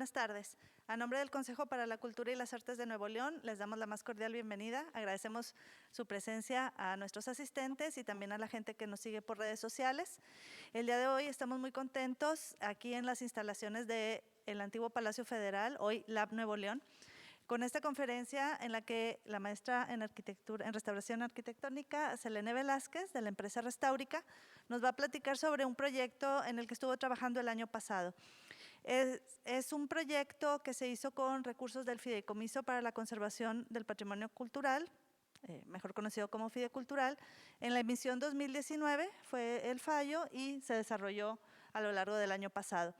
Buenas tardes. A nombre del Consejo para la Cultura y las Artes de Nuevo León, les damos la más cordial bienvenida. Agradecemos su presencia a nuestros asistentes y también a la gente que nos sigue por redes sociales. El día de hoy estamos muy contentos aquí en las instalaciones del antiguo Palacio Federal, hoy Lab Nuevo León, con esta conferencia en la que la maestra en restauración arquitectónica, Selene Velázquez, de la empresa Restaurica, nos va a platicar sobre un proyecto en el que estuvo trabajando el año pasado. Es un proyecto que se hizo con recursos del Fideicomiso para la Conservación del Patrimonio Cultural, mejor conocido como Fidecultural. En la emisión 2019 fue el fallo y se desarrolló a lo largo del año pasado.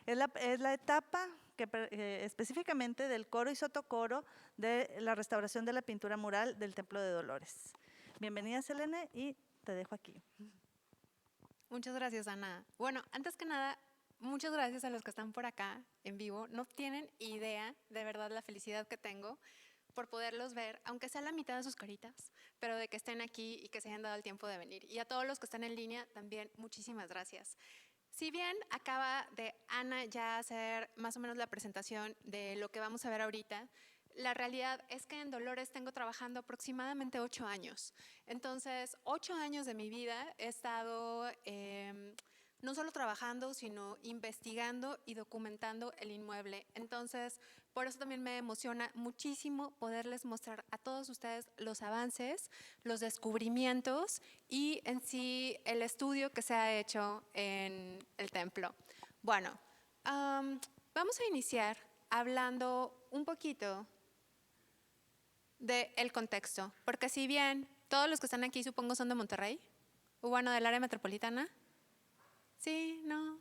Es la etapa específicamente del coro y sotocoro de la restauración de la pintura mural del Templo de Dolores. Bienvenida, Selene, y te dejo aquí. Muchas gracias, Ana. Bueno, antes que nada, muchas gracias a los que están por acá en vivo. No tienen idea, de verdad, la felicidad que tengo por poderlos ver, aunque sea la mitad de sus caritas, pero de que estén aquí y que se hayan dado el tiempo de venir. Y a todos los que están en línea, también muchísimas gracias. Si bien acaba de Ana ya hacer más o menos la presentación de lo que vamos a ver ahorita, la realidad es que en Dolores tengo trabajando aproximadamente 8 años. Entonces, 8 años de mi vida he estado no solo trabajando, sino investigando y documentando el inmueble. Entonces, por eso también me emociona muchísimo poderles mostrar a todos ustedes los avances, los descubrimientos y en sí el estudio que se ha hecho en el templo. Bueno, vamos a iniciar hablando un poquito del contexto, porque si bien todos los que están aquí supongo son de Monterrey, o bueno, del área metropolitana. Sí, no.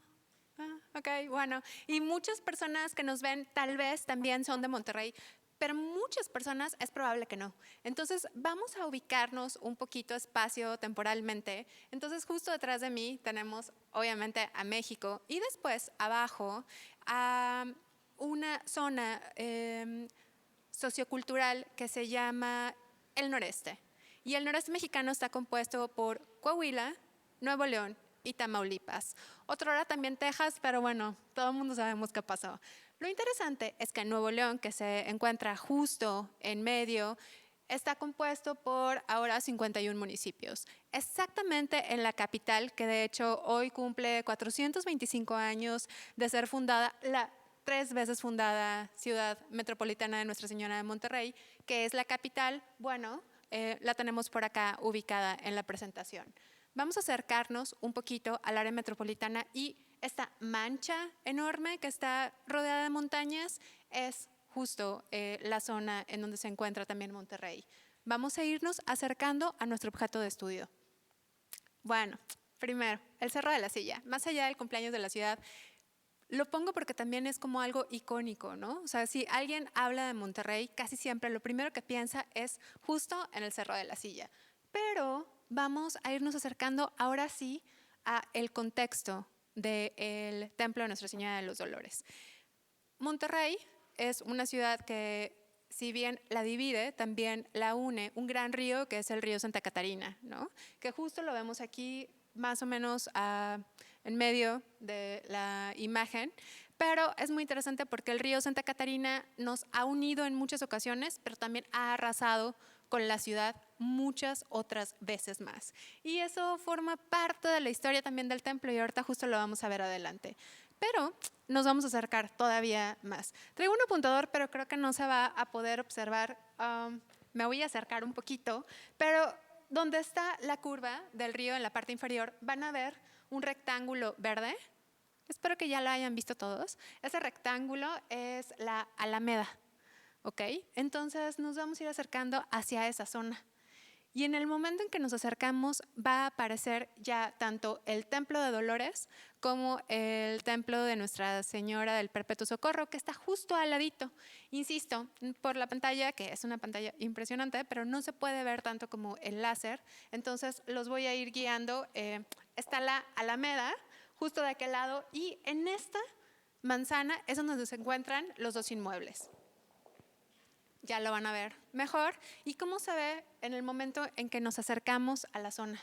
Ok, bueno. Y muchas personas que nos ven tal vez también son de Monterrey, pero muchas personas es probable que no. Entonces, vamos a ubicarnos un poquito espacio temporalmente. Entonces, justo detrás de mí tenemos, obviamente, a México y después, abajo, a una zona sociocultural que se llama el noreste. Y el noreste mexicano está compuesto por Coahuila, Nuevo León y Tamaulipas. Otrora también Texas, pero bueno, todo el mundo sabemos qué pasó. Lo interesante es que Nuevo León, que se encuentra justo en medio, está compuesto por ahora 51 municipios. Exactamente en la capital, que de hecho hoy cumple 425 años de ser fundada, la 3 veces fundada ciudad metropolitana de Nuestra Señora de Monterrey, que es la capital. Bueno, la tenemos por acá ubicada en la presentación. Vamos a acercarnos un poquito al área metropolitana y esta mancha enorme que está rodeada de montañas es justo la zona en donde se encuentra también Monterrey. Vamos a irnos acercando a nuestro objeto de estudio. Bueno, primero, el Cerro de la Silla. Más allá del cumpleaños de la ciudad, lo pongo porque también es como algo icónico, ¿no? O sea, si alguien habla de Monterrey, casi siempre lo primero que piensa es justo en el Cerro de la Silla. Pero vamos a irnos acercando ahora sí a el contexto del Templo de Nuestra Señora de los Dolores. Monterrey es una ciudad que, si bien la divide, también la une un gran río que es el río Santa Catarina, ¿no? Que justo lo vemos aquí más o menos en medio de la imagen, pero es muy interesante porque el río Santa Catarina nos ha unido en muchas ocasiones, pero también ha arrasado con la ciudad muchas otras veces más. Y eso forma parte de la historia también del templo y ahorita justo lo vamos a ver adelante. Pero nos vamos a acercar todavía más. Traigo un apuntador, pero creo que no se va a poder observar. Me voy a acercar un poquito, pero donde está la curva del río en la parte inferior, van a ver un rectángulo verde. Espero que ya lo hayan visto todos. Ese rectángulo es la Alameda, ¿ok? Entonces nos vamos a ir acercando hacia esa zona. Y en el momento en que nos acercamos va a aparecer ya tanto el Templo de Dolores como el Templo de Nuestra Señora del Perpetuo Socorro, que está justo al ladito. Insisto, por la pantalla, que es una pantalla impresionante, pero no se puede ver tanto como el láser. Entonces los voy a ir guiando. Está la Alameda, justo de aquel lado, y en esta manzana es donde se encuentran los dos inmuebles. Ya lo van a ver mejor. ¿Y cómo se ve en el momento en que nos acercamos a la zona?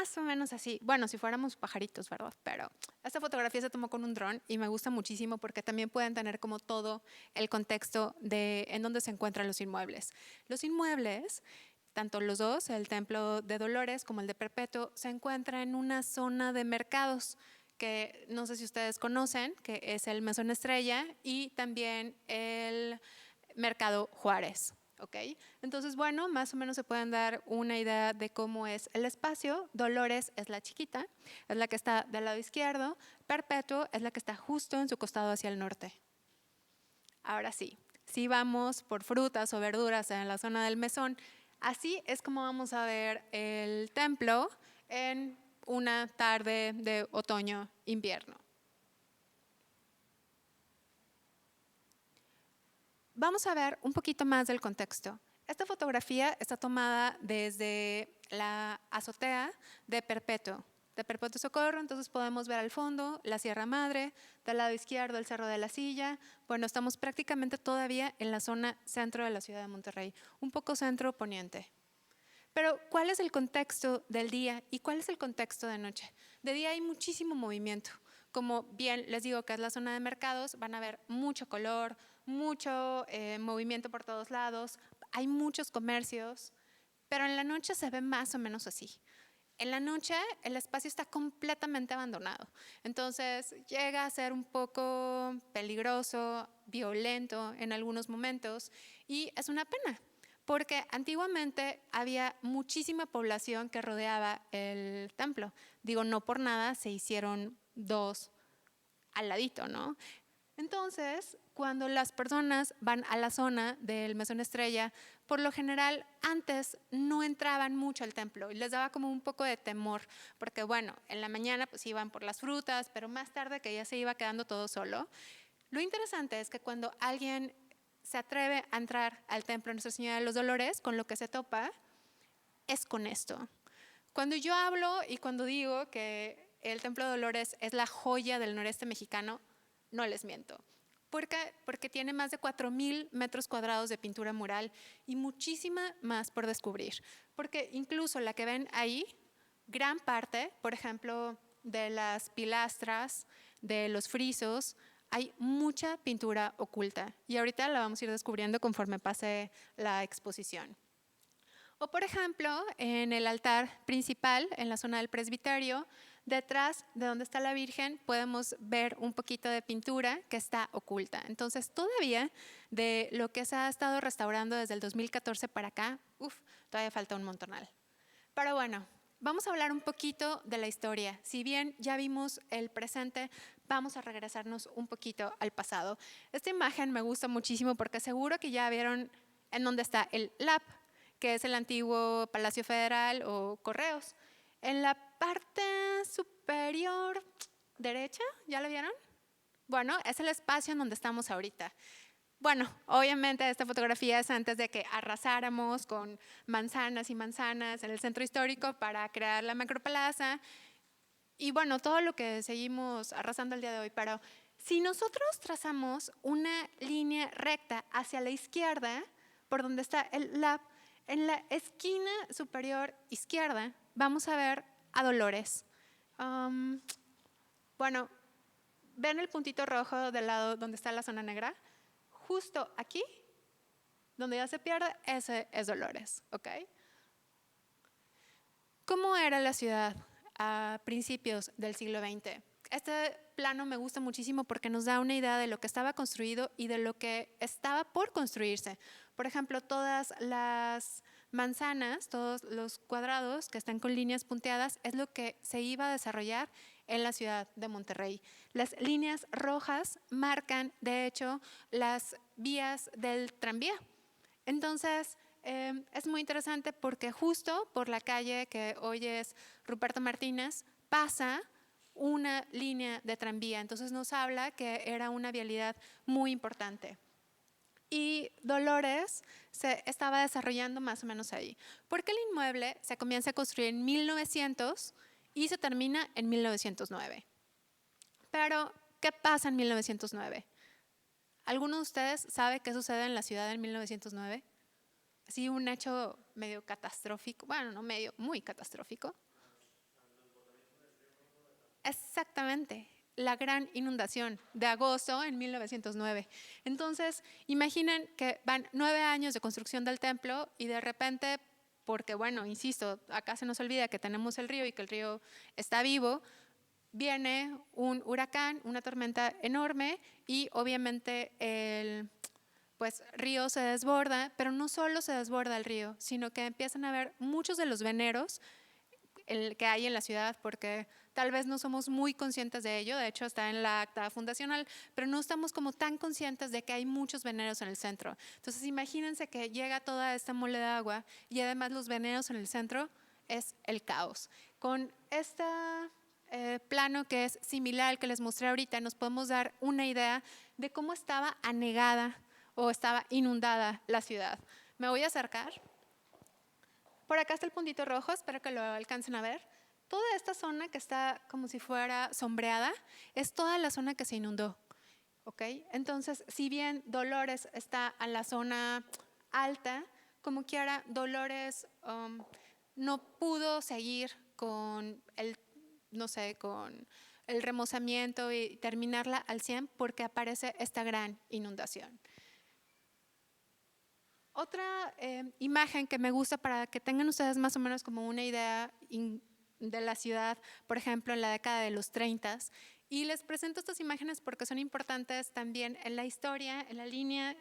más o menos así. Bueno, si fuéramos pajaritos, ¿verdad? Pero esta fotografía se tomó con un dron y me gusta muchísimo porque también pueden tener como todo el contexto de en dónde se encuentran los inmuebles. Los inmuebles, tanto los dos, el Templo de Dolores como el de Perpetuo, se encuentran en una zona de mercados que no sé si ustedes conocen, que es el Mesón Estrella y también el Mercado Juárez. ¿Ok? Entonces, bueno, más o menos se pueden dar una idea de cómo es el espacio. Dolores es la chiquita, es la que está del lado izquierdo. Perpetuo es la que está justo en su costado hacia el norte. Ahora sí, si vamos por frutas o verduras en la zona del mesón, así es como vamos a ver el templo en una tarde de otoño-invierno. Vamos a ver un poquito más del contexto. Esta fotografía está tomada desde la azotea de Perpetuo Socorro, entonces podemos ver al fondo la Sierra Madre, del lado izquierdo el Cerro de la Silla. Bueno, estamos prácticamente todavía en la zona centro de la ciudad de Monterrey, un poco centro poniente. Pero, ¿cuál es el contexto del día y cuál es el contexto de noche? De día hay muchísimo movimiento. Como bien les digo que es la zona de mercados, van a ver mucho color, mucho movimiento por todos lados, hay muchos comercios, pero en la noche se ve más o menos así. En la noche el espacio está completamente abandonado, entonces llega a ser un poco peligroso, violento en algunos momentos y es una pena. Porque antiguamente había muchísima población que rodeaba el templo. Digo, no por nada se hicieron dos al ladito, ¿no? Entonces, cuando las personas van a la zona del Mesón Estrella, por lo general antes no entraban mucho al templo y les daba como un poco de temor, porque bueno, en la mañana pues iban por las frutas, pero más tarde que ya se iba quedando todo solo. Lo interesante es que cuando alguien se atreve a entrar al templo de Nuestra Señora de los Dolores, con lo que se topa es con esto. Cuando yo hablo y cuando digo que el Templo de Dolores es la joya del noreste mexicano, no les miento. ¿Por qué? Porque tiene más de 4,000 metros cuadrados de pintura mural y muchísima más por descubrir. Porque incluso la que ven ahí, gran parte, por ejemplo, de las pilastras, de los frisos, hay mucha pintura oculta y ahorita la vamos a ir descubriendo conforme pase la exposición. O por ejemplo, en el altar principal, en la zona del presbiterio, detrás de donde está la Virgen podemos ver un poquito de pintura que está oculta. Entonces, todavía de lo que se ha estado restaurando desde el 2014 para acá, todavía falta un montonal. Pero bueno, vamos a hablar un poquito de la historia. Si bien ya vimos el presente, vamos a regresarnos un poquito al pasado. Esta imagen me gusta muchísimo porque seguro que ya vieron en dónde está el LAP, que es el antiguo Palacio Federal o Correos. En la parte superior derecha, ¿ya lo vieron? Bueno, es el espacio en donde estamos ahorita. Bueno, obviamente esta fotografía es antes de que arrasáramos con manzanas y manzanas en el centro histórico para crear la macroplaza y bueno, todo lo que seguimos arrasando el día de hoy. Pero si nosotros trazamos una línea recta hacia la izquierda, por donde está el lab, en la esquina superior izquierda vamos a ver a Dolores. Bueno, ¿ven el puntito rojo del lado donde está la zona negra? Justo aquí, donde ya se pierde, ese es Dolores, ¿ok? ¿Cómo era la ciudad a principios del siglo XX? Este plano me gusta muchísimo porque nos da una idea de lo que estaba construido y de lo que estaba por construirse. Por ejemplo, todas las manzanas, todos los cuadrados que están con líneas punteadas, es lo que se iba a desarrollar en la ciudad de Monterrey. Las líneas rojas marcan, de hecho, las vías del tranvía. Entonces, es muy interesante porque justo por la calle que hoy es Ruperto Martínez pasa una línea de tranvía. Entonces nos habla que era una vialidad muy importante. Y Dolores se estaba desarrollando más o menos ahí. Porque el inmueble se comienza a construir en 1900 y se termina en 1909. Pero, ¿qué pasa en 1909? ¿Alguno de ustedes sabe qué sucede en la ciudad en 1909? Sí, un hecho medio catastrófico, bueno, no medio, muy catastrófico. Exactamente, la gran inundación de agosto en 1909. Entonces, imaginen que van 9 años de construcción del templo y de repente, porque bueno, insisto, acá se nos olvida que tenemos el río y que el río está vivo, viene un huracán, una tormenta enorme y obviamente el río se desborda, pero no solo se desborda el río, sino que empiezan a haber muchos de los veneros que hay en la ciudad, porque tal vez no somos muy conscientes de ello, de hecho está en la acta fundacional, pero no estamos como tan conscientes de que hay muchos veneros en el centro. Entonces imagínense que llega toda esta mole de agua y además los veneros en el centro, es el caos. Con este plano que es similar al que les mostré ahorita, nos podemos dar una idea de cómo estaba anegada o estaba inundada la ciudad. Me voy a acercar. Por acá está el puntito rojo, espero que lo alcancen a ver. Toda esta zona que está como si fuera sombreada es toda la zona que se inundó. ¿Okay? Entonces, si bien Dolores está en la zona alta, como quiera, Dolores no pudo seguir con el, no sé, con el remozamiento y terminarla al 100 porque aparece esta gran inundación. Otra imagen que me gusta para que tengan ustedes más o menos como una idea de la ciudad, por ejemplo, en la década de los 30, y les presento estas imágenes porque son importantes también en la historia, en la línea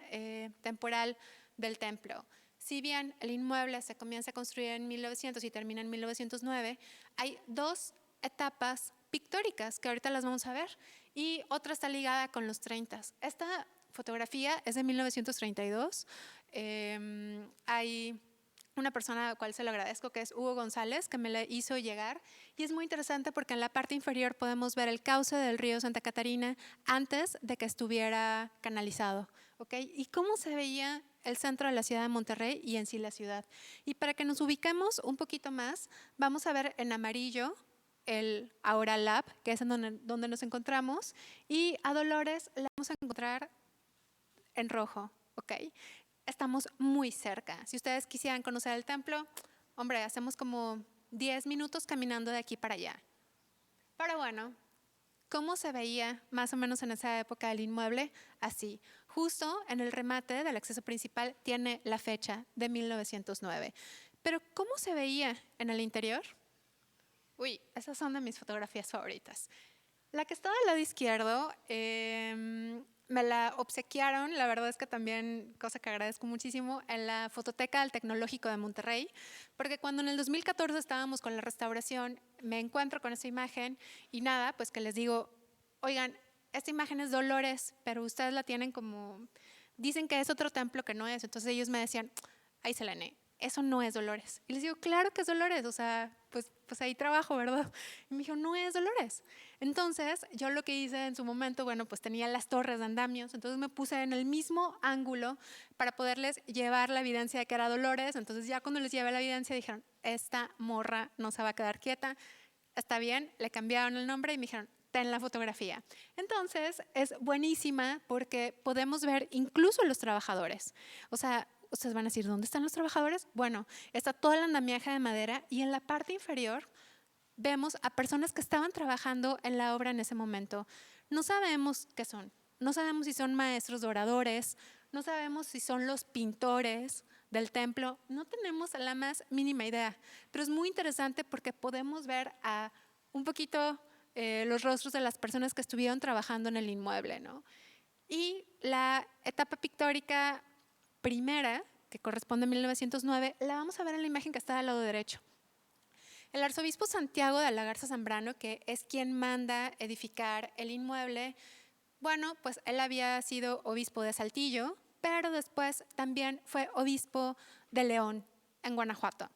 temporal del templo. Si bien el inmueble se comienza a construir en 1900 y termina en 1909, hay dos etapas pictóricas que ahorita las vamos a ver y otra está ligada con los 30. Esta fotografía es de 1932. Hay una persona a la cual se lo agradezco, que es Hugo González, que me la hizo llegar. Y es muy interesante porque en la parte inferior podemos ver el cauce del río Santa Catarina antes de que estuviera canalizado. ¿Okay? Y cómo se veía el centro de la ciudad de Monterrey y en sí la ciudad. Y para que nos ubiquemos un poquito más, vamos a ver en amarillo el Ahora Lab, que es en donde nos encontramos, y a Dolores la vamos a encontrar en rojo. ¿Okay? Estamos muy cerca. Si ustedes quisieran conocer el templo, hombre, hacemos como 10 minutos caminando de aquí para allá. Pero bueno, ¿cómo se veía más o menos en esa época el inmueble? Así, justo en el remate del acceso principal tiene la fecha de 1909. Pero ¿cómo se veía en el interior? Uy, esas son de mis fotografías favoritas. La que está del lado izquierdo, me la obsequiaron, la verdad es que también, cosa que agradezco muchísimo, en la Fototeca del Tecnológico de Monterrey, porque cuando en el 2014 estábamos con la restauración, me encuentro con esa imagen y nada, pues que les digo, oigan, esta imagen es Dolores, pero ustedes la tienen como, dicen que es otro templo que no es, entonces ellos me decían, ay Selene, eso no es Dolores. Y les digo, claro que es Dolores, o sea, pues ahí trabajo, ¿verdad? Y me dijo, no es Dolores. Entonces, yo lo que hice en su momento, bueno, pues tenía las torres de andamios, entonces me puse en el mismo ángulo para poderles llevar la evidencia de que era Dolores. Entonces, ya cuando les llevé la evidencia, dijeron, esta morra no se va a quedar quieta, está bien, le cambiaron el nombre y me dijeron, ten la fotografía. Entonces, es buenísima porque podemos ver incluso los trabajadores. O sea, ustedes van a decir, ¿dónde están los trabajadores? Bueno, está todo el andamiaje de madera y en la parte inferior vemos a personas que estaban trabajando en la obra en ese momento. No sabemos qué son, no sabemos si son maestros doradores, no sabemos si son los pintores del templo, no tenemos la más mínima idea, pero es muy interesante porque podemos ver a un poquito los rostros de las personas que estuvieron trabajando en el inmueble, ¿no? Y la etapa pictórica primera, que corresponde a 1909, la vamos a ver en la imagen que está al lado derecho. El arzobispo Santiago de la Garza Zambrano, que es quien manda edificar el inmueble, bueno, pues él había sido obispo de Saltillo, pero después también fue obispo de León, en Guanajuato.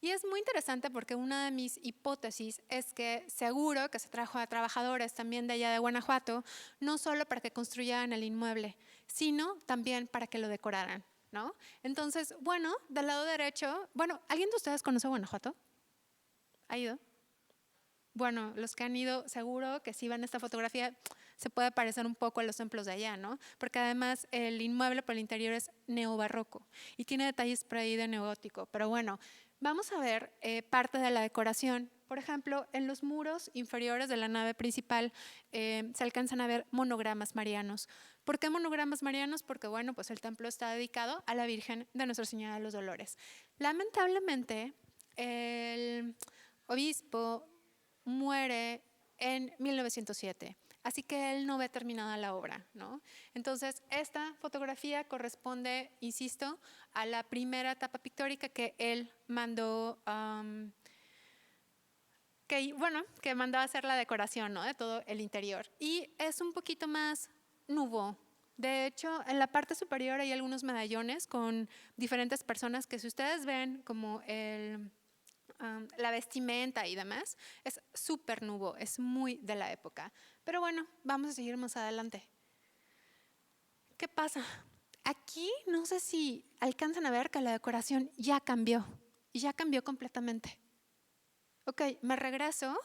Y es muy interesante porque una de mis hipótesis es que seguro que se trajo a trabajadores también de allá de Guanajuato, no solo para que construyeran el inmueble, sino también para que lo decoraran, ¿no? Entonces, bueno, del lado derecho, bueno, ¿alguien de ustedes conoce Guanajuato? ¿Ha ido? Bueno, los que han ido, seguro que si ven esta fotografía, se puede parecer un poco a los templos de allá, ¿no? Porque además el inmueble por el interior es neobarroco y tiene detalles por ahí de neogótico. Pero bueno, vamos a ver parte de la decoración. Por ejemplo, en los muros inferiores de la nave principal se alcanzan a ver monogramas marianos. ¿Por qué monogramas marianos? Porque, bueno, pues el templo está dedicado a la Virgen de Nuestra Señora de los Dolores. Lamentablemente, el obispo muere en 1907. Así que él no ve terminada la obra, ¿no? Entonces, esta fotografía corresponde, insisto, a la primera etapa pictórica que él mandó, que mandó a hacer la decoración, ¿no? De todo el interior. Y es un poquito más nubo. De hecho, en la parte superior hay algunos medallones con diferentes personas que si ustedes ven como la vestimenta y demás, es súper nubo, es muy de la época. Pero bueno, vamos a seguir más adelante. ¿Qué pasa? Aquí no sé si alcanzan a ver que la decoración ya cambió completamente. Ok, me regreso.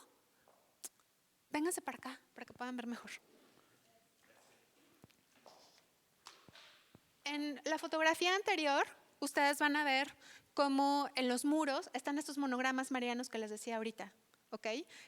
Vénganse para acá para que puedan ver mejor. En la fotografía anterior, ustedes van a ver cómo en los muros están estos monogramas marianos que les decía ahorita. ¿Ok?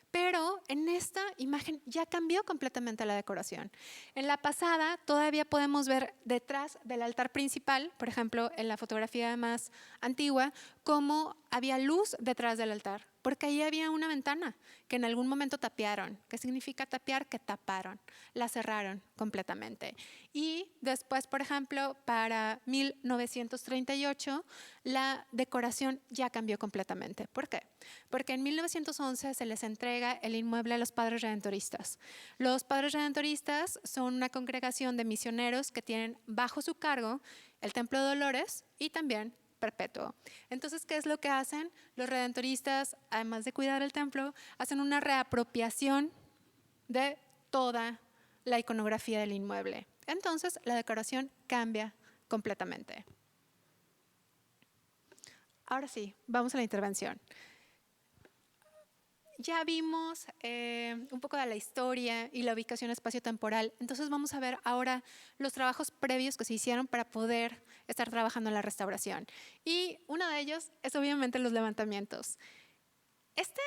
Pero en esta imagen ya cambió completamente la decoración. En la pasada todavía podemos ver detrás del altar principal, por ejemplo, en la fotografía más antigua, cómo había luz detrás del altar, porque ahí había una ventana que en algún momento tapiaron. ¿Qué significa tapiar? Que taparon, la cerraron completamente. Y después, por ejemplo, para 1938, la decoración ya cambió completamente. ¿Por qué? Porque en 1911 se les entrega el inmueble a los Padres Redentoristas. Los Padres Redentoristas son una congregación de misioneros que tienen bajo su cargo el Templo de Dolores y también Perpetuo. Entonces, ¿qué es lo que hacen? Los redentoristas, además de cuidar el templo, hacen una reapropiación de toda la iconografía del inmueble. Entonces, la decoración cambia completamente. Ahora sí, vamos a la intervención. Ya vimos un poco de la historia y la ubicación espacio-temporal, entonces vamos a ver ahora los trabajos previos que se hicieron para poder estar trabajando en la restauración. Y uno de ellos es obviamente los levantamientos. Este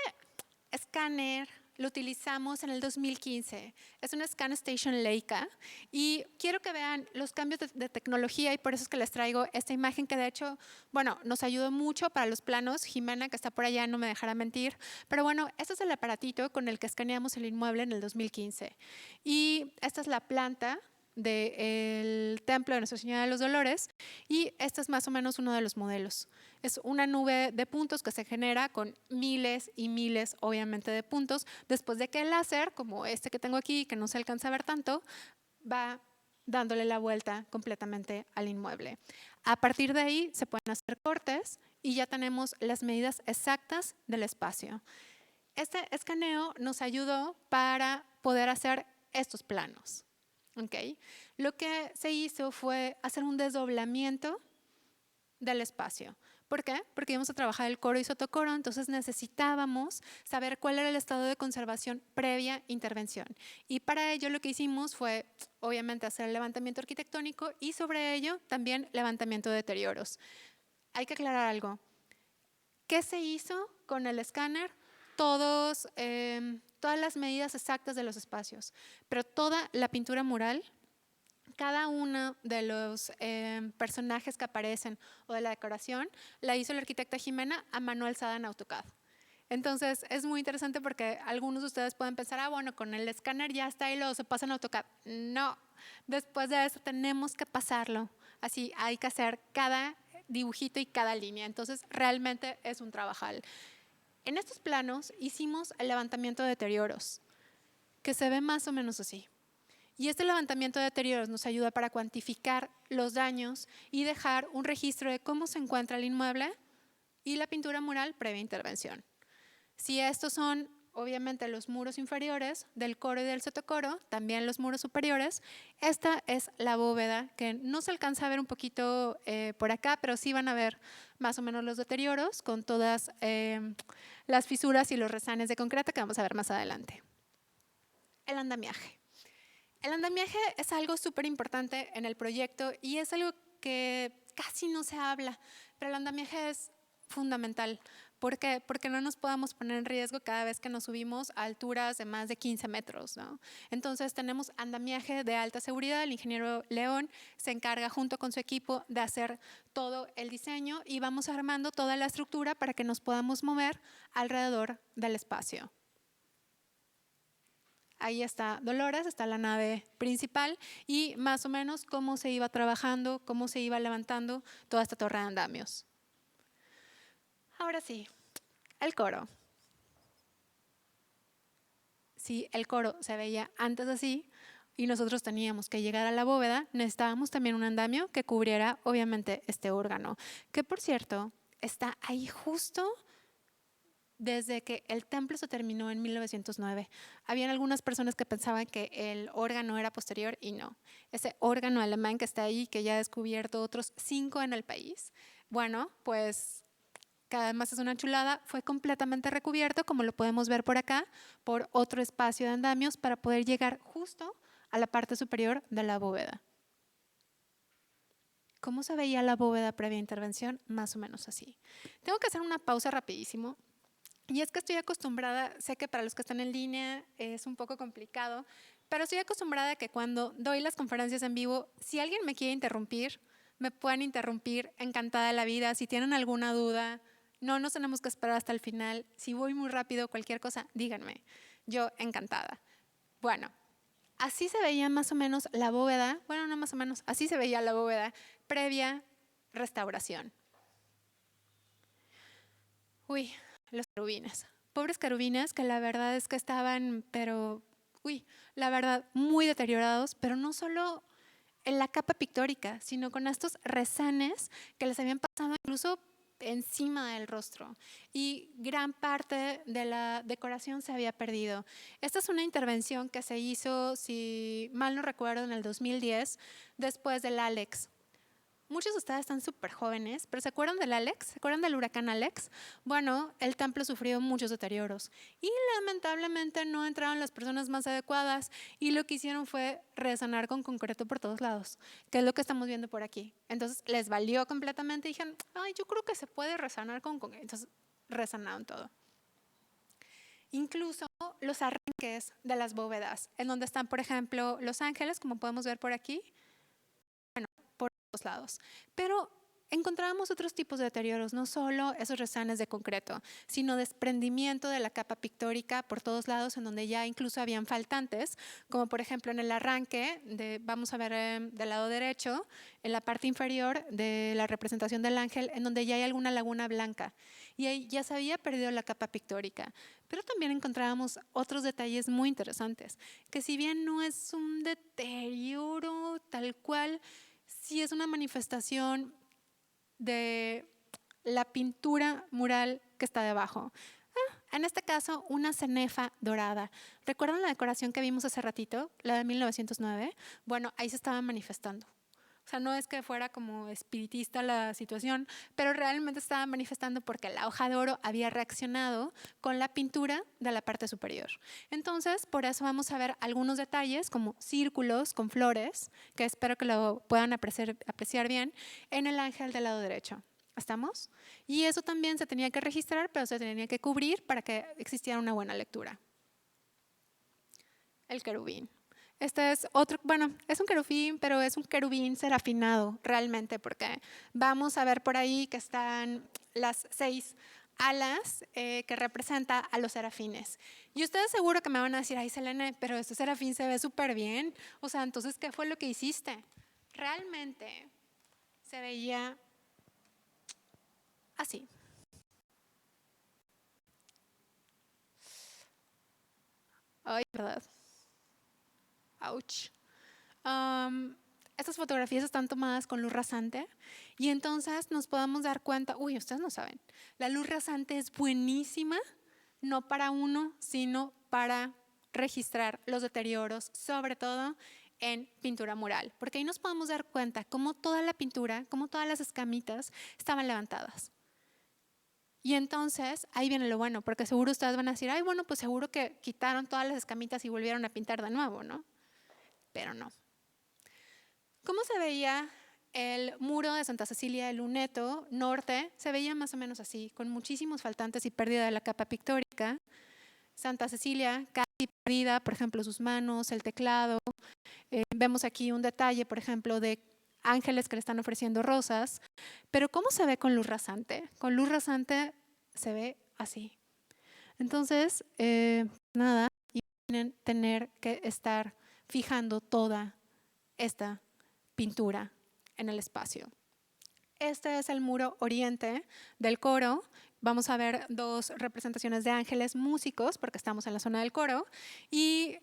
escáner lo utilizamos en el 2015. Es un Scan Station Leica y quiero que vean los cambios de tecnología y por eso es que les traigo esta imagen que de hecho, bueno, nos ayudó mucho para los planos. Jimena, que está por allá, no me dejará mentir. Pero bueno, este es el aparatito con el que escaneamos el inmueble en el 2015. Y esta es la planta del templo de Nuestra Señora de los Dolores y este es más o menos uno de los modelos. Es una nube de puntos que se genera con miles y miles, obviamente, de puntos, después de que el láser, como este que tengo aquí, que no se alcanza a ver tanto, va dándole la vuelta completamente al inmueble. A partir de ahí se pueden hacer cortes y ya tenemos las medidas exactas del espacio. Este escaneo nos ayudó para poder hacer estos planos. Okay. Lo que se hizo fue hacer un desdoblamiento del espacio. ¿Por qué? Porque íbamos a trabajar el coro y sotocoro, entonces necesitábamos saber cuál era el estado de conservación previa intervención. Y para ello lo que hicimos fue, obviamente, hacer el levantamiento arquitectónico y sobre ello también levantamiento de deterioros. Hay que aclarar algo. ¿Qué se hizo con el escáner? Todas las medidas exactas de los espacios, pero toda la pintura mural, cada uno de los personajes que aparecen o de la decoración, la hizo la arquitecta Jimena a mano alzada en AutoCAD. Entonces, es muy interesante porque algunos de ustedes pueden pensar, bueno, con el escáner ya está y luego se pasa en AutoCAD. No, después de eso tenemos que pasarlo. Así hay que hacer cada dibujito y cada línea. Entonces, realmente es un trabajal. En estos planos hicimos el levantamiento de deterioros, que se ve más o menos así. Y este levantamiento de deterioros nos ayuda para cuantificar los daños y dejar un registro de cómo se encuentra el inmueble y la pintura mural previa intervención. Si estos son, obviamente, los muros inferiores del coro y del sotocoro, también los muros superiores, esta es la bóveda que no se alcanza a ver un poquito por acá, pero sí van a ver más o menos los deterioros con todas las fisuras y los rezanes de concreto que vamos a ver más adelante. El andamiaje. El andamiaje es algo súper importante en el proyecto y es algo que casi no se habla, pero el andamiaje es fundamental. ¿Por qué? Porque no nos podamos poner en riesgo cada vez que nos subimos a alturas de más de 15 metros, ¿no? Entonces tenemos andamiaje de alta seguridad. El ingeniero León se encarga junto con su equipo de hacer todo el diseño y vamos armando toda la estructura para que nos podamos mover alrededor del espacio. Ahí está Dolores, está la nave principal y más o menos cómo se iba trabajando, cómo se iba levantando toda esta torre de andamios. Ahora sí, el coro. Si el coro se veía antes así y nosotros teníamos que llegar a la bóveda, necesitábamos también un andamio que cubriera obviamente este órgano, que por cierto está ahí justo desde que el templo se terminó en 1909. Habían algunas personas que pensaban que el órgano era posterior y no. Ese órgano alemán que está ahí, que ya ha descubierto otros 5 en el país, bueno, pues que además es una chulada, fue completamente recubierto, como lo podemos ver por acá, por otro espacio de andamios para poder llegar justo a la parte superior de la bóveda. ¿Cómo se veía la bóveda previa intervención? Más o menos así. Tengo que hacer una pausa rapidísimo. Y es que estoy acostumbrada, sé que para los que están en línea es un poco complicado, pero estoy acostumbrada a que cuando doy las conferencias en vivo, si alguien me quiere interrumpir, me pueden interrumpir, encantada de la vida. Si tienen alguna duda, no nos tenemos que esperar hasta el final. Si voy muy rápido, cualquier cosa, díganme. Yo encantada. Bueno, así se veía más o menos la bóveda, bueno, no más o menos, así se veía la bóveda previa restauración. Uy, los querubines. Pobres querubines que la verdad es que estaban, pero, la verdad, muy deteriorados, pero no solo en la capa pictórica, sino con estos rezanes que les habían pasado incluso encima del rostro y gran parte de la decoración se había perdido. Esta es una intervención que se hizo, si mal no recuerdo, en el 2010, después del Alex. Muchos de ustedes están súper jóvenes, pero ¿se acuerdan del Alex? ¿Se acuerdan del huracán Alex? Bueno, el templo sufrió muchos deterioros y lamentablemente no entraron las personas más adecuadas y lo que hicieron fue resanar con concreto por todos lados, que es lo que estamos viendo por aquí. Entonces les valió completamente y dijeron, ay, yo creo que se puede resanar con concreto. Entonces resanaron todo. Incluso los arranques de las bóvedas, en donde están, por ejemplo, los ángeles, como podemos ver por aquí, lados. Pero encontrábamos otros tipos de deterioros, no solo esos rezanes de concreto, sino desprendimiento de la capa pictórica por todos lados, en donde ya incluso habían faltantes, como por ejemplo en el arranque, vamos a ver del lado derecho, en la parte inferior de la representación del ángel, en donde ya hay alguna laguna blanca, y ahí ya se había perdido la capa pictórica. Pero también encontrábamos otros detalles muy interesantes, que si bien no es un deterioro tal cual, sí es una manifestación de la pintura mural que está debajo. En este caso, una cenefa dorada. ¿Recuerdan la decoración que vimos hace ratito, la de 1909? Bueno, ahí se estaba manifestando. O sea, no es que fuera como espiritista la situación, pero realmente estaba manifestando porque la hoja de oro había reaccionado con la pintura de la parte superior. Entonces, por eso vamos a ver algunos detalles como círculos con flores, que espero que lo puedan apreciar bien, en el ángel del lado derecho. ¿Estamos? Y eso también se tenía que registrar, pero se tenía que cubrir para que existiera una buena lectura. El querubín. Este es otro, bueno, es un querubín, pero es un querubín serafinado realmente, porque vamos a ver por ahí que están las 6 alas que representa a los serafines. Y ustedes seguro que me van a decir, ay Selene, pero este serafín se ve súper bien. O sea, entonces, ¿qué fue lo que hiciste? Realmente se veía así. Ay, verdad. Ouch. Estas fotografías están tomadas con luz rasante y entonces nos podemos dar cuenta, ustedes no saben, la luz rasante es buenísima, no para uno, sino para registrar los deterioros, sobre todo en pintura mural, porque ahí nos podemos dar cuenta cómo toda la pintura, cómo todas las escamitas estaban levantadas. Y entonces, ahí viene lo bueno, porque seguro ustedes van a decir, ay, bueno, pues seguro que quitaron todas las escamitas y volvieron a pintar de nuevo, ¿no? pero no. ¿Cómo se veía el muro de Santa Cecilia de Luneto norte? Se veía más o menos así, con muchísimos faltantes y pérdida de la capa pictórica. Santa Cecilia casi perdida, por ejemplo, sus manos, el teclado. Vemos aquí un detalle, por ejemplo, de ángeles que le están ofreciendo rosas. Pero ¿cómo se ve con luz rasante? Con luz rasante se ve así. Entonces, nada, imaginen tener que estar fijando toda esta pintura en el espacio. Este es el muro oriente del coro. Vamos a ver dos representaciones de ángeles músicos, porque estamos en la zona del coro, y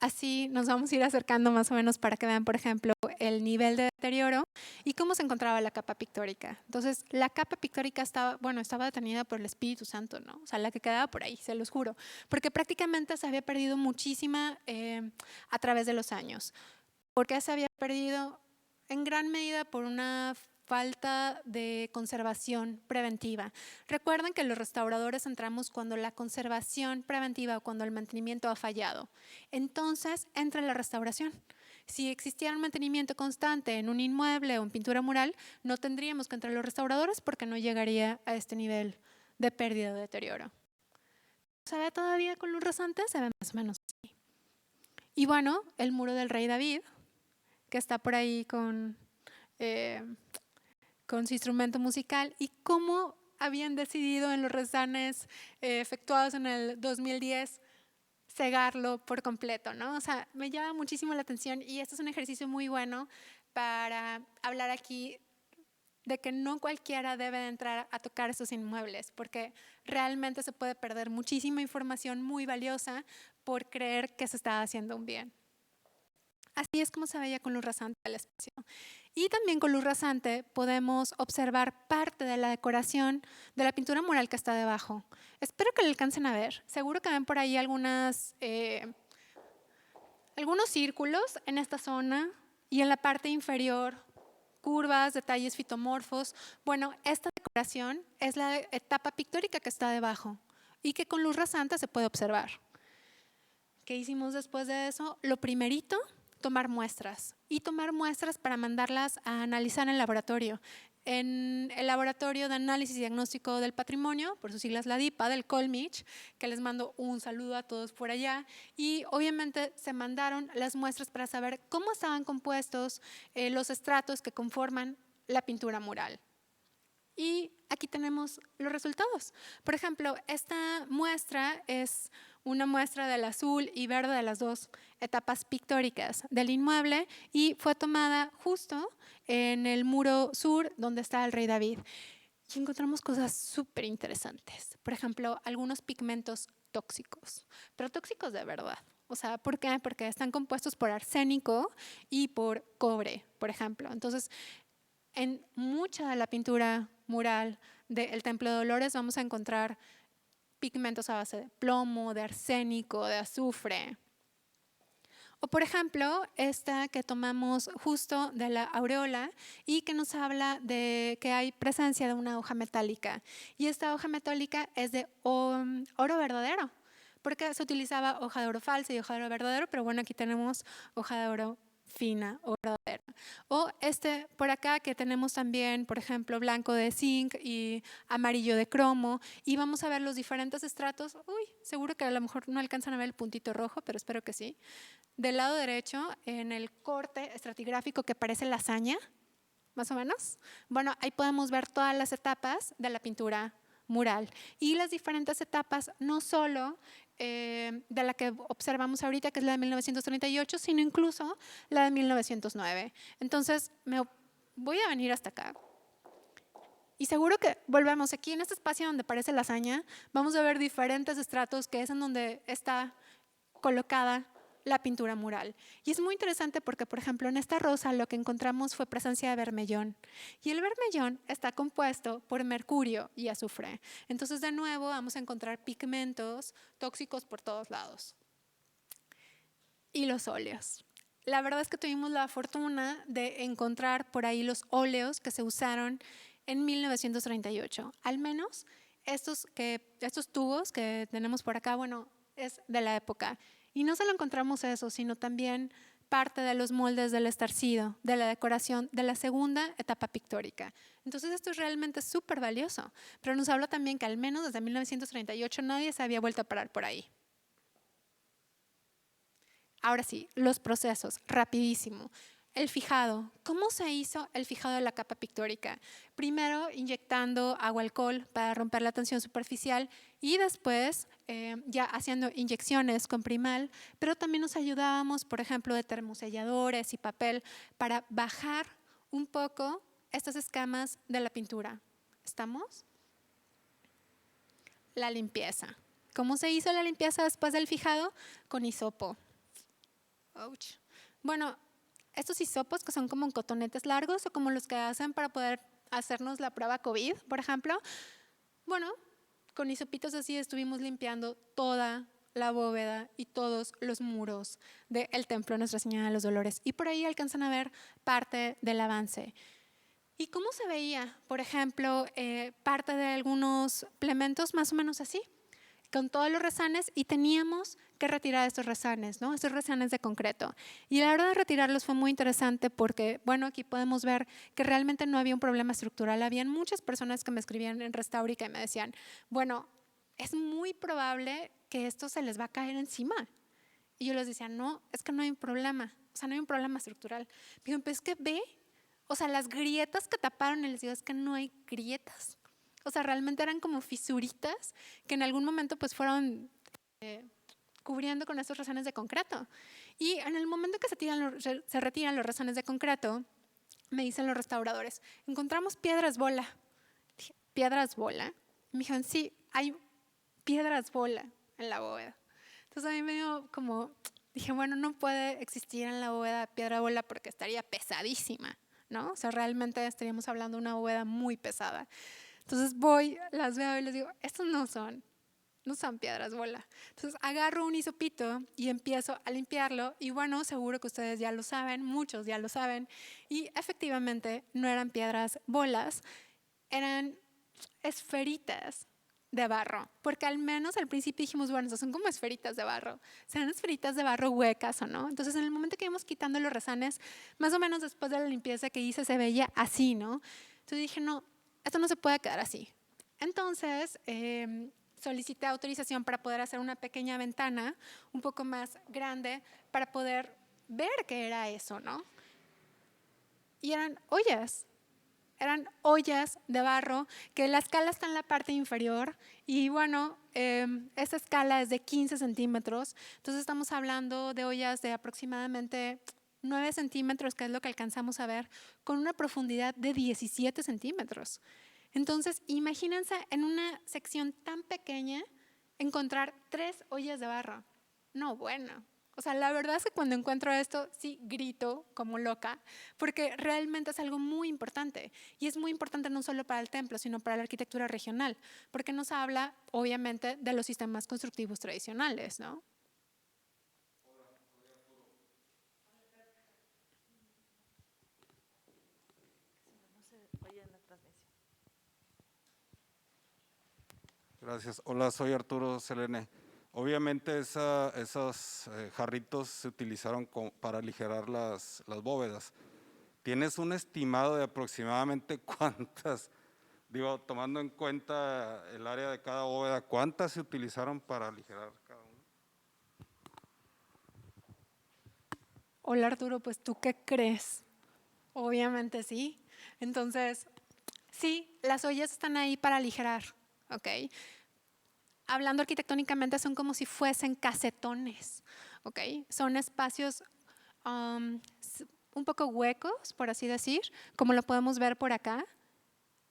así nos vamos a ir acercando más o menos para que vean, por ejemplo, el nivel de deterioro y cómo se encontraba la capa pictórica. Entonces, la capa pictórica estaba detenida por el Espíritu Santo, ¿no? O sea, la que quedaba por ahí, se los juro, porque prácticamente se había perdido muchísima a través de los años. ¿Por qué se había perdido? En gran medida por una falta de conservación preventiva. Recuerden que los restauradores entramos cuando la conservación preventiva o cuando el mantenimiento ha fallado. Entonces entra la restauración. Si existiera un mantenimiento constante en un inmueble o en pintura mural, no tendríamos que entrar los restauradores porque no llegaría a este nivel de pérdida o deterioro. ¿Se ve todavía con luz rasante? Se ve más o menos así. Y bueno, el muro del rey David, que está por ahí con su instrumento musical, y cómo habían decidido en los resanes efectuados en el 2010 cegarlo por completo, ¿no? O sea, me llama muchísimo la atención y este es un ejercicio muy bueno para hablar aquí de que no cualquiera debe entrar a tocar esos inmuebles, porque realmente se puede perder muchísima información muy valiosa por creer que se está haciendo un bien. Así es como se veía con luz rasante el espacio. Y también con luz rasante podemos observar parte de la decoración de la pintura mural que está debajo. Espero que lo alcancen a ver. Seguro que ven por ahí algunos círculos en esta zona y en la parte inferior, curvas, detalles fitomorfos. Bueno, esta decoración es la etapa pictórica que está debajo y que con luz rasante se puede observar. ¿Qué hicimos después de eso? Lo primerito, tomar muestras para mandarlas a analizar en el laboratorio. En el Laboratorio de Análisis y Diagnóstico del Patrimonio, por sus siglas la DIPA, del Colmich, que les mando un saludo a todos por allá, y obviamente se mandaron las muestras para saber cómo estaban compuestos los estratos que conforman la pintura mural. Y aquí tenemos los resultados. Por ejemplo, esta muestra es una muestra del azul y verde de las dos etapas pictóricas del inmueble y fue tomada justo en el muro sur donde está el rey David. Y encontramos cosas súper interesantes. Por ejemplo, algunos pigmentos tóxicos, pero tóxicos de verdad. O sea, ¿por qué? Porque están compuestos por arsénico y por cobre, por ejemplo. Entonces, en mucha de la pintura mural del Templo de Dolores vamos a encontrar pigmentos a base de plomo, de arsénico, de azufre. O por ejemplo, esta que tomamos justo de la aureola y que nos habla de que hay presencia de una hoja metálica. Y esta hoja metálica es de oro verdadero, porque se utilizaba hoja de oro falsa y hoja de oro verdadero, pero bueno, aquí tenemos hoja de oro fina o verdadera. O por acá que tenemos también, por ejemplo, blanco de zinc y amarillo de cromo, y vamos a ver los diferentes estratos. Uy, seguro que a lo mejor no alcanzan a ver el puntito rojo, pero espero que sí. Del lado derecho, en el corte estratigráfico que parece lasaña, más o menos, bueno, ahí podemos ver todas las etapas de la pintura mural y las diferentes etapas, no solo de la que observamos ahorita, que es la de 1938, sino incluso la de 1909. Entonces, me voy a venir hasta acá. Y seguro que volvemos aquí en este espacio donde parece lasaña, vamos a ver diferentes estratos, que es en donde está colocada la pintura mural. Y es muy interesante porque, por ejemplo, en esta rosa lo que encontramos fue presencia de bermellón. Y el bermellón está compuesto por mercurio y azufre. Entonces, de nuevo, vamos a encontrar pigmentos tóxicos por todos lados. Y los óleos. La verdad es que tuvimos la fortuna de encontrar por ahí los óleos que se usaron en 1938. Al menos estos tubos que tenemos por acá, bueno, es de la época. Y no solo encontramos eso, sino también parte de los moldes del estarcido, de la decoración de la segunda etapa pictórica. Entonces esto es realmente súper valioso, pero nos habla también que al menos desde 1938 nadie se había vuelto a parar por ahí. Ahora sí, los procesos, rapidísimo. El fijado. ¿Cómo se hizo el fijado de la capa pictórica? Primero inyectando agua alcohol para romper la tensión superficial y después ya haciendo inyecciones con primal, pero también nos ayudábamos, por ejemplo, de termoselladores y papel para bajar un poco estas escamas de la pintura. ¿Estamos? La limpieza. ¿Cómo se hizo la limpieza después del fijado? Con hisopo. Ouch. Bueno, estos hisopos que son como cotonetes largos o como los que hacen para poder hacernos la prueba COVID, por ejemplo. Bueno, con hisopitos así estuvimos limpiando toda la bóveda y todos los muros del templo de Nuestra Señora de los Dolores. Y por ahí alcanzan a ver parte del avance. ¿Y cómo se veía? Por ejemplo, parte de algunos plementos más o menos así, con todos los rezanes, y teníamos que retirar estos rezanes, ¿no? Estos rezanes de concreto. Y la hora de retirarlos fue muy interesante porque, bueno, aquí podemos ver que realmente no había un problema estructural. Habían muchas personas que me escribían en Restaurica y me decían, bueno, es muy probable que esto se les va a caer encima. Y yo les decía, no, es que no hay un problema, o sea, no hay un problema estructural. Me dijeron, pues es que ve, o sea, las grietas que taparon, y les digo, es que no hay grietas. O sea, realmente eran como fisuritas que en algún momento pues fueron cubriendo con estos rezanes de concreto. Y en el momento que se retiran los rezanes de concreto, me dicen los restauradores, encontramos piedras bola. Dije, ¿piedras bola? Me dijeron, sí, hay piedras bola en la bóveda. Entonces a mí me dio como, dije, bueno, no puede existir en la bóveda piedra bola porque estaría pesadísima, ¿no? O sea, realmente estaríamos hablando de una bóveda muy pesada. Entonces voy, las veo y les digo, estos no son piedras bola. Entonces agarro un hisopito y empiezo a limpiarlo y bueno, seguro que ustedes ya lo saben, muchos ya lo saben, y efectivamente no eran piedras bolas, eran esferitas de barro, porque al menos al principio dijimos, bueno, esas son como esferitas de barro, serán esferitas de barro huecas o no. Entonces en el momento que íbamos quitando los rezanes, más o menos después de la limpieza que hice se veía así, ¿no? Entonces dije, no, esto no se puede quedar así. Entonces solicité autorización para poder hacer una pequeña ventana un poco más grande para poder ver qué era eso, ¿no? Y eran ollas de barro, que la escala está en la parte inferior y bueno, esta escala es de 15 centímetros, entonces estamos hablando de ollas de aproximadamente 9 centímetros, que es lo que alcanzamos a ver, con una profundidad de 17 centímetros. Entonces, imagínense en una sección tan pequeña encontrar 3 ollas de barro. No, bueno. O sea, la verdad es que cuando encuentro esto, sí grito como loca, porque realmente es algo muy importante. Y es muy importante no solo para el templo, sino para la arquitectura regional, porque nos habla, obviamente, de los sistemas constructivos tradicionales, ¿no? Gracias. Hola, soy Arturo Selene. Obviamente esos jarritos se utilizaron para aligerar las bóvedas. ¿Tienes un estimado de aproximadamente cuántas, digo, tomando en cuenta el área de cada bóveda, cuántas se utilizaron para aligerar cada una? Hola Arturo, pues ¿tú qué crees? Obviamente sí. Entonces, sí, las ollas están ahí para aligerar, ¿ok? Hablando arquitectónicamente son como si fuesen casetones, ¿ok? Son espacios un poco huecos, por así decir, como lo podemos ver por acá.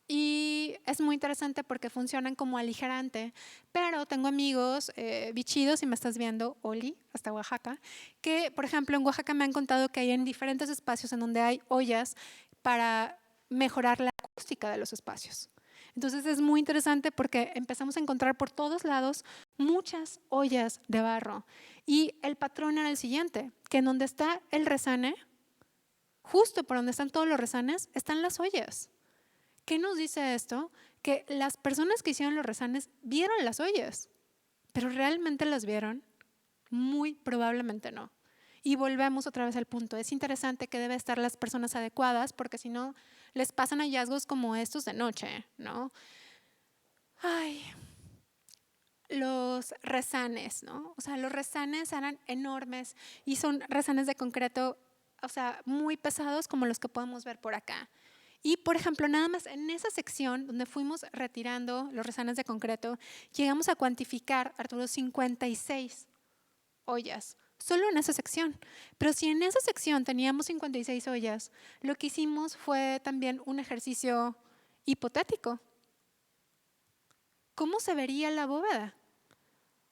Y es muy interesante porque funcionan como aligerante, pero tengo amigos bichidos, si me estás viendo, Oli, hasta Oaxaca, que por ejemplo en Oaxaca me han contado que hay en diferentes espacios en donde hay ollas para mejorar la acústica de los espacios. Entonces es muy interesante porque empezamos a encontrar por todos lados muchas ollas de barro y el patrón era el siguiente, que en donde está el rezane, justo por donde están todos los rezanes, están las ollas. ¿Qué nos dice esto? Que las personas que hicieron los rezanes vieron las ollas, pero ¿realmente las vieron? Muy probablemente no. Y volvemos otra vez al punto. Es interesante que deben estar las personas adecuadas porque si no, les pasan hallazgos como estos de noche, ¿no? Ay, los rezanes, ¿no? O sea, los rezanes eran enormes y son rezanes de concreto, o sea, muy pesados como los que podemos ver por acá. Y, por ejemplo, nada más en esa sección donde fuimos retirando los rezanes de concreto, llegamos a cuantificar, Arturo, 56 ollas, solo en esa sección. Pero si en esa sección teníamos 56 ollas, lo que hicimos fue también un ejercicio hipotético. ¿Cómo se vería la bóveda?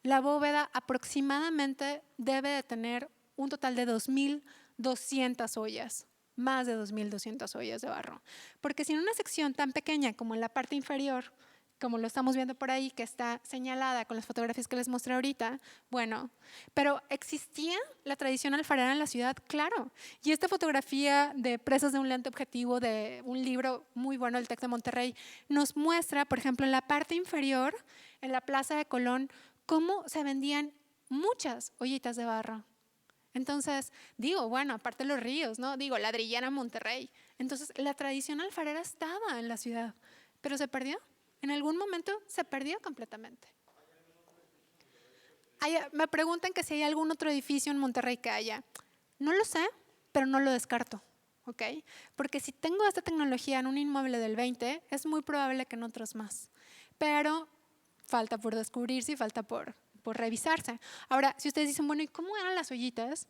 La bóveda aproximadamente debe de tener un total de 2.200 ollas, más de 2.200 ollas de barro. Porque si en una sección tan pequeña como en la parte inferior, como lo estamos viendo por ahí, que está señalada con las fotografías que les mostré ahorita, bueno, pero existía la tradición alfarera en la ciudad, claro. Y esta fotografía de Presas de un lente objetivo de un libro muy bueno, el TEC de Monterrey, nos muestra, por ejemplo, en la parte inferior, en la Plaza de Colón, cómo se vendían muchas ollitas de barro. Entonces, digo, bueno, aparte los ríos, ¿no? Digo, ladrillera Monterrey. Entonces, la tradición alfarera estaba en la ciudad, pero se perdió. En algún momento se perdió completamente. Me preguntan que si hay algún otro edificio en Monterrey que haya. No lo sé, pero no lo descarto, ¿ok? Porque si tengo esta tecnología en un inmueble del 20, es muy probable que en otros más. Pero falta por descubrirse y falta por revisarse. Ahora, si ustedes dicen, bueno, ¿y cómo eran las ollitas?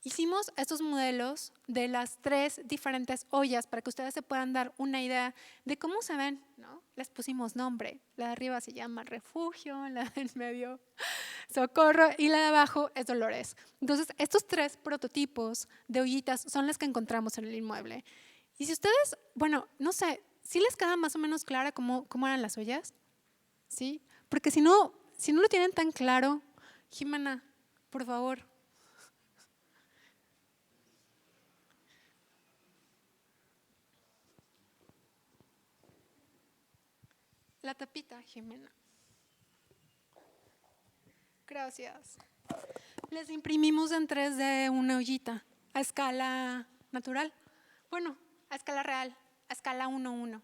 Hicimos estos modelos de las 3 diferentes ollas para que ustedes se puedan dar una idea de cómo se ven, ¿no? Les pusimos nombre. La de arriba se llama Refugio, la del medio Socorro y la de abajo es Dolores. Entonces, estos 3 prototipos de ollitas son las que encontramos en el inmueble. Y si ustedes, bueno, no sé, ¿sí les queda más o menos clara cómo eran las ollas? ¿Sí? Porque si no lo tienen tan claro, Jimena, por favor. La tapita, Jimena. Gracias. Les imprimimos en 3D una ollita a escala natural. Bueno, a escala real, a escala 1:1.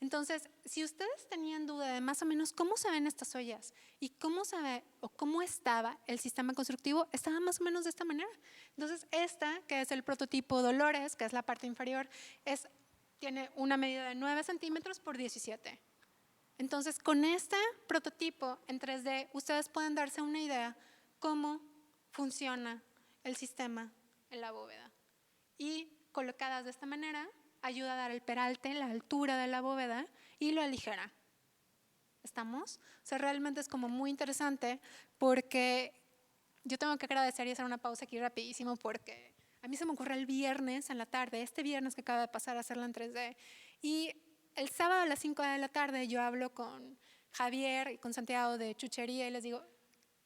Entonces, si ustedes tenían duda de más o menos cómo se ven estas ollas y cómo se ve o cómo estaba el sistema constructivo, estaba más o menos de esta manera. Entonces, esta, que es el prototipo Dolores, que es la parte inferior, tiene una medida de 9 centímetros por 17. Entonces, con este prototipo en 3D, ustedes pueden darse una idea cómo funciona el sistema en la bóveda. Y colocadas de esta manera, ayuda a dar el peralte, la altura de la bóveda y lo aligera. ¿Estamos? O sea, realmente es como muy interesante porque yo tengo que agradecer y hacer una pausa aquí rapidísimo porque a mí se me ocurre el viernes en la tarde, este viernes que acaba de pasar a hacerla en 3D, y el sábado a las 5 de la tarde yo hablo con Javier y con Santiago de Chuchería y les digo,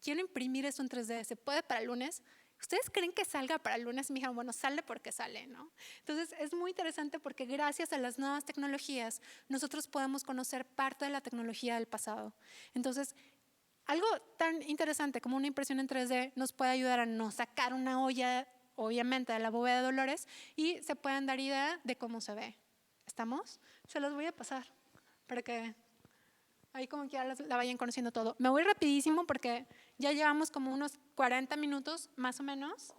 quiero imprimir esto en 3D, ¿se puede para el lunes? ¿Ustedes creen que salga para el lunes? Me dijeron, bueno, sale porque sale, ¿no? Entonces, es muy interesante porque gracias a las nuevas tecnologías, nosotros podemos conocer parte de la tecnología del pasado. Entonces, algo tan interesante como una impresión en 3D nos puede ayudar a no sacar una olla, obviamente, de la bóveda de Dolores y se puedan dar idea de cómo se ve. ¿Estamos? Se los voy a pasar para que ahí como quiera la vayan conociendo todo. Me voy rapidísimo porque ya llevamos como unos 40 minutos más o menos.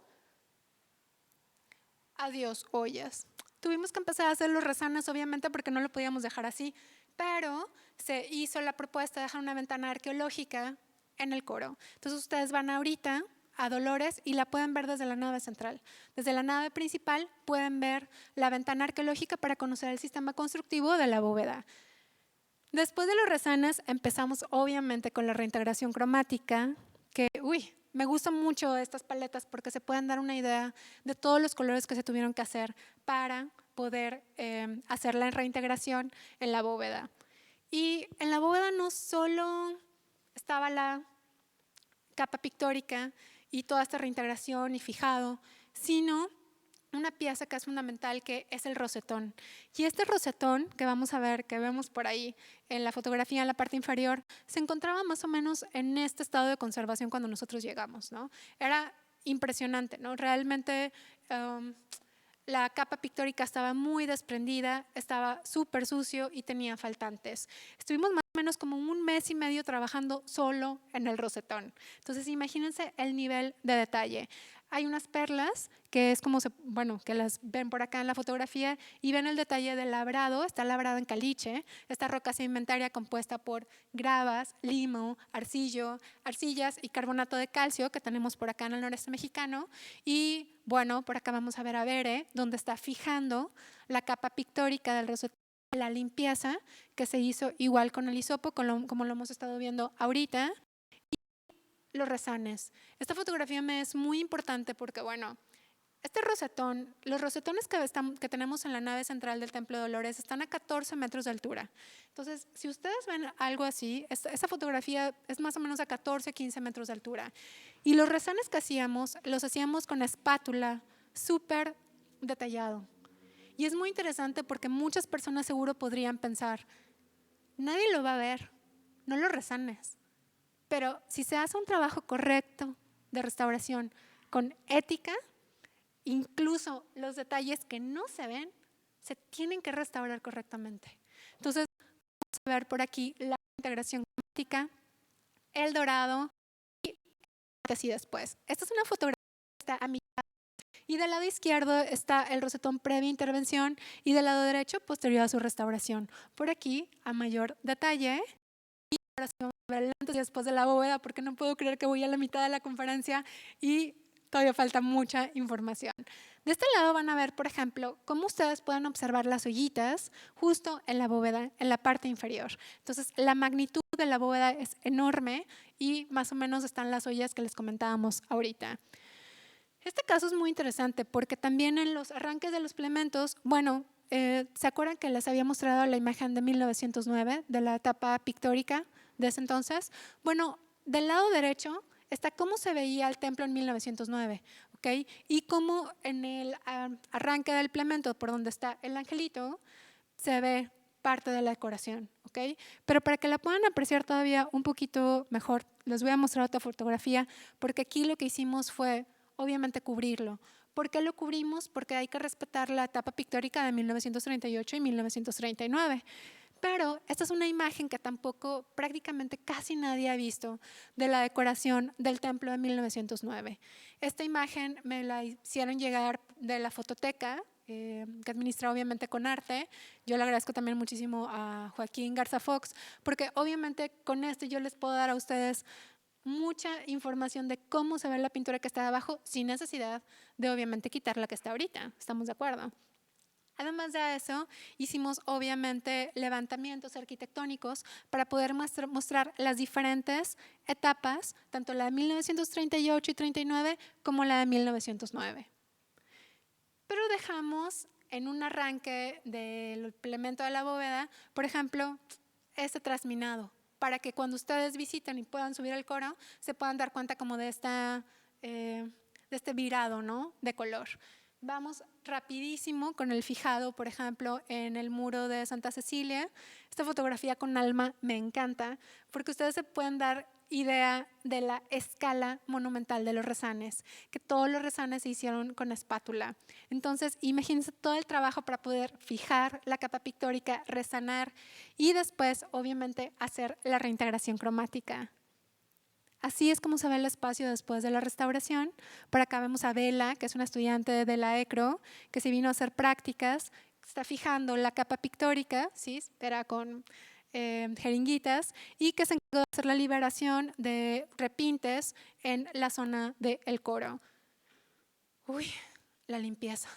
Adiós, ollas. Tuvimos que empezar a hacer los rezanes obviamente porque no lo podíamos dejar así, pero se hizo la propuesta de dejar una ventana arqueológica en el coro. Entonces ustedes van ahorita a Dolores y la pueden ver desde la nave central. Desde la nave principal pueden ver la ventana arqueológica para conocer el sistema constructivo de la bóveda. Después de los rezanes empezamos obviamente con la reintegración cromática, que me gustan mucho estas paletas porque se pueden dar una idea de todos los colores que se tuvieron que hacer para poder hacer la reintegración en la bóveda. Y en la bóveda no solo estaba la capa pictórica y toda esta reintegración y fijado, sino una pieza que es fundamental, que es el rosetón. Y este rosetón que vamos a ver, que vemos por ahí en la fotografía en la parte inferior, se encontraba más o menos en este estado de conservación cuando nosotros llegamos, ¿no? Era impresionante, ¿no? Realmente la capa pictórica estaba muy desprendida, estaba súper sucio y tenía faltantes. Estuvimos más o menos como 1 mes y medio trabajando solo en el rosetón. Entonces, imagínense el nivel de detalle. Hay unas perlas que es como, que las ven por acá en la fotografía y ven el detalle del labrado. Está labrado en caliche, esta roca sedimentaria compuesta por gravas, limo, arcillas y carbonato de calcio que tenemos por acá en el noreste mexicano. Y bueno, por acá vamos a ver a Bere, donde está fijando la capa pictórica del rosetón, la limpieza que se hizo igual con el hisopo, como lo hemos estado viendo ahorita. Los resanes. Esta fotografía me es muy importante porque, bueno, este rosetón, los rosetones que tenemos en la nave central del Templo de Dolores están a 14 metros de altura. Entonces, si ustedes ven algo así, esta fotografía es más o menos a 14, 15 metros de altura. Y los resanes que hacíamos, los hacíamos con espátula, súper detallado. Y es muy interesante porque muchas personas seguro podrían pensar, nadie lo va a ver, no lo resanes. Pero si se hace un trabajo correcto de restauración con ética, incluso los detalles que no se ven, se tienen que restaurar correctamente. Entonces, vamos a ver por aquí la integración cromática, el dorado y así después. Esta es una fotografía que está a mitad. Y del lado izquierdo está el rosetón previa intervención y del lado derecho posterior a su restauración. Por aquí, a mayor detalle. Y ahora sí vamos a ver el antes y después de la bóveda, porque no puedo creer que voy a la mitad de la conferencia y todavía falta mucha información. De este lado van a ver, por ejemplo, cómo ustedes pueden observar las ollitas justo en la bóveda, en la parte inferior. Entonces, la magnitud de la bóveda es enorme y más o menos están las ollas que les comentábamos ahorita. Este caso es muy interesante porque también en los arranques de los plementos, bueno, ¿se acuerdan que les había mostrado la imagen de 1909, de la etapa pictórica de ese entonces? Bueno, del lado derecho está cómo se veía el templo en 1909, ¿ok? Y cómo en el arranque del plemento, por donde está el angelito, se ve parte de la decoración, ¿ok? Pero para que la puedan apreciar todavía un poquito mejor, les voy a mostrar otra fotografía, porque aquí lo que hicimos fue, obviamente, cubrirlo. ¿Por qué lo cubrimos? Porque hay que respetar la etapa pictórica de 1938 y 1939. Pero esta es una imagen que tampoco prácticamente casi nadie ha visto de la decoración del templo de 1909. Esta imagen me la hicieron llegar de la fototeca, que administra obviamente con arte. Yo le agradezco también muchísimo a Joaquín Garza Fox, porque obviamente con esto yo les puedo dar a ustedes mucha información de cómo se ve la pintura que está abajo sin necesidad de obviamente quitar la que está ahorita. ¿Estamos de acuerdo? Además de eso, hicimos obviamente levantamientos arquitectónicos para poder mostrar las diferentes etapas, tanto la de 1938 y 39 como la de 1909. Pero dejamos en un arranque del plemento de la bóveda, por ejemplo, este trasminado, para que cuando ustedes visiten y puedan subir al coro, se puedan dar cuenta como de este virado, ¿no?, de color. Vamos rapidísimo con el fijado, por ejemplo, en el muro de Santa Cecilia. Esta fotografía con alma me encanta porque ustedes se pueden dar idea de la escala monumental de los rezanes, que todos los rezanes se hicieron con espátula. Entonces, imagínense todo el trabajo para poder fijar la capa pictórica, resanar y después, obviamente, hacer la reintegración cromática. Así es como se ve el espacio después de la restauración. Por acá vemos a Bela, que es una estudiante de la ECRO, que se vino a hacer prácticas, está fijando la capa pictórica, ¿sí?, era con jeringuitas, y que se encargó de hacer la liberación de repintes en la zona del coro. Uy, la limpieza.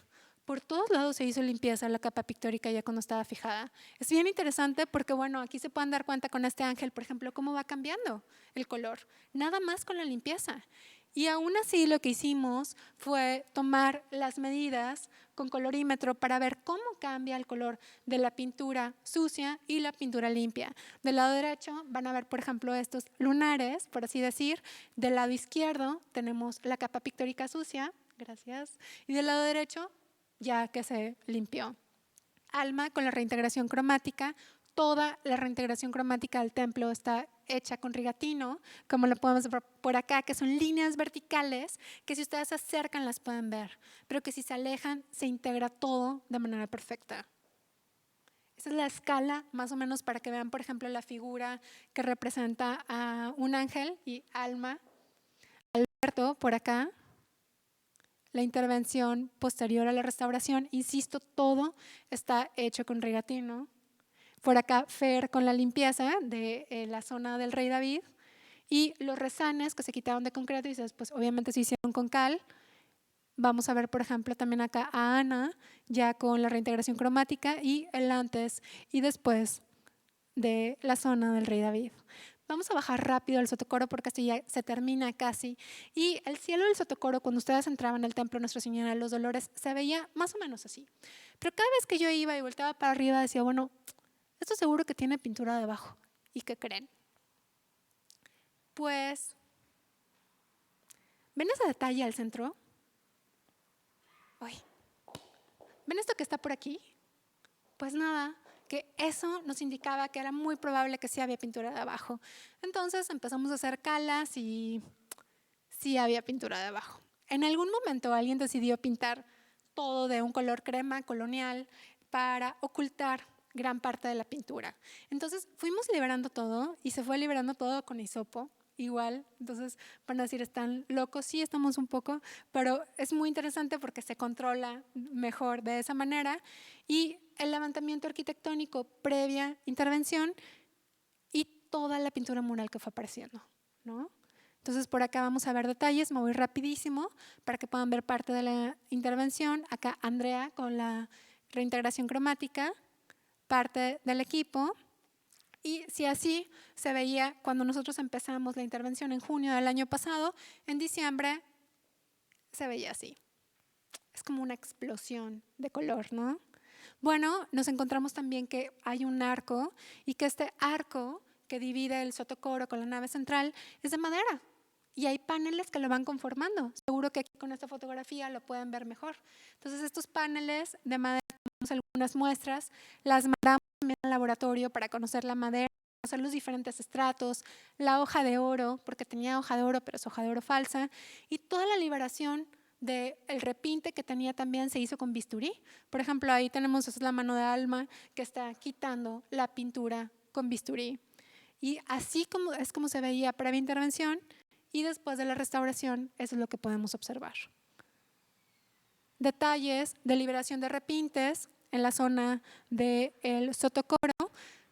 Por todos lados se hizo limpieza la capa pictórica ya cuando estaba fijada. Es bien interesante porque, bueno, aquí se pueden dar cuenta con este ángel, por ejemplo, cómo va cambiando el color. Nada más con la limpieza. Y aún así lo que hicimos fue tomar las medidas con colorímetro para ver cómo cambia el color de la pintura sucia y la pintura limpia. Del lado derecho van a ver, por ejemplo, estos lunares, por así decir. Del lado izquierdo tenemos la capa pictórica sucia, gracias. Y del lado derecho, ya que se limpió. Alma con la reintegración cromática. Toda la reintegración cromática del templo está hecha con rigatino, como lo podemos ver por acá, que son líneas verticales que si ustedes se acercan las pueden ver, pero que si se alejan se integra todo de manera perfecta. Esa es la escala, más o menos, para que vean, por ejemplo, la figura que representa a un ángel y Alma. Alberto, por acá, la intervención posterior a la restauración, insisto, todo está hecho con rigatino. Por acá, Fer con la limpieza de la zona del Rey David, y los rezanes que se quitaron de concreto y después obviamente se hicieron con cal. Vamos a ver, por ejemplo, también acá a Ana, ya con la reintegración cromática y el antes y después de la zona del Rey David. Vamos a bajar rápido el Sotocoro porque esto ya se termina casi. Y el cielo del Sotocoro, cuando ustedes entraban al templo de Nuestra Señora de los Dolores, se veía más o menos así. Pero cada vez que yo iba y volteaba para arriba, decía, bueno, esto seguro que tiene pintura debajo. ¿Y qué creen? Pues, ¿ven ese detalle al centro? Uy. ¿Ven esto que está por aquí? Pues nada, que eso nos indicaba que era muy probable que sí había pintura de abajo. Entonces empezamos a hacer calas y sí había pintura de abajo. En algún momento alguien decidió pintar todo de un color crema colonial para ocultar gran parte de la pintura. Entonces fuimos liberando todo y se fue liberando todo con hisopo. Igual, entonces van a decir, están locos, sí estamos un poco, pero es muy interesante porque se controla mejor de esa manera. Y el levantamiento arquitectónico previa intervención y toda la pintura mural que fue apareciendo, ¿no? Entonces por acá vamos a ver detalles, me voy rapidísimo para que puedan ver parte de la intervención. Acá Andrea con la reintegración cromática, parte del equipo. Y si así se veía cuando nosotros empezamos la intervención en junio del año pasado, en diciembre se veía así. Es como una explosión de color, ¿no? Bueno, nos encontramos también que hay un arco y que este arco que divide el Sotocoro con la nave central es de madera y hay paneles que lo van conformando. Seguro que aquí con esta fotografía lo pueden ver mejor. Entonces estos paneles de madera, tenemos algunas muestras, las mandamos también al laboratorio para conocer la madera, conocer los diferentes estratos, la hoja de oro, porque tenía hoja de oro, pero es hoja de oro falsa, y toda la liberación del repinte que tenía también se hizo con bisturí. Por ejemplo, ahí tenemos, esa es la mano de Alma que está quitando la pintura con bisturí. Y así como es como se veía previa intervención y después de la restauración, eso es lo que podemos observar. Detalles de liberación de repintes en la zona del Sotocoro.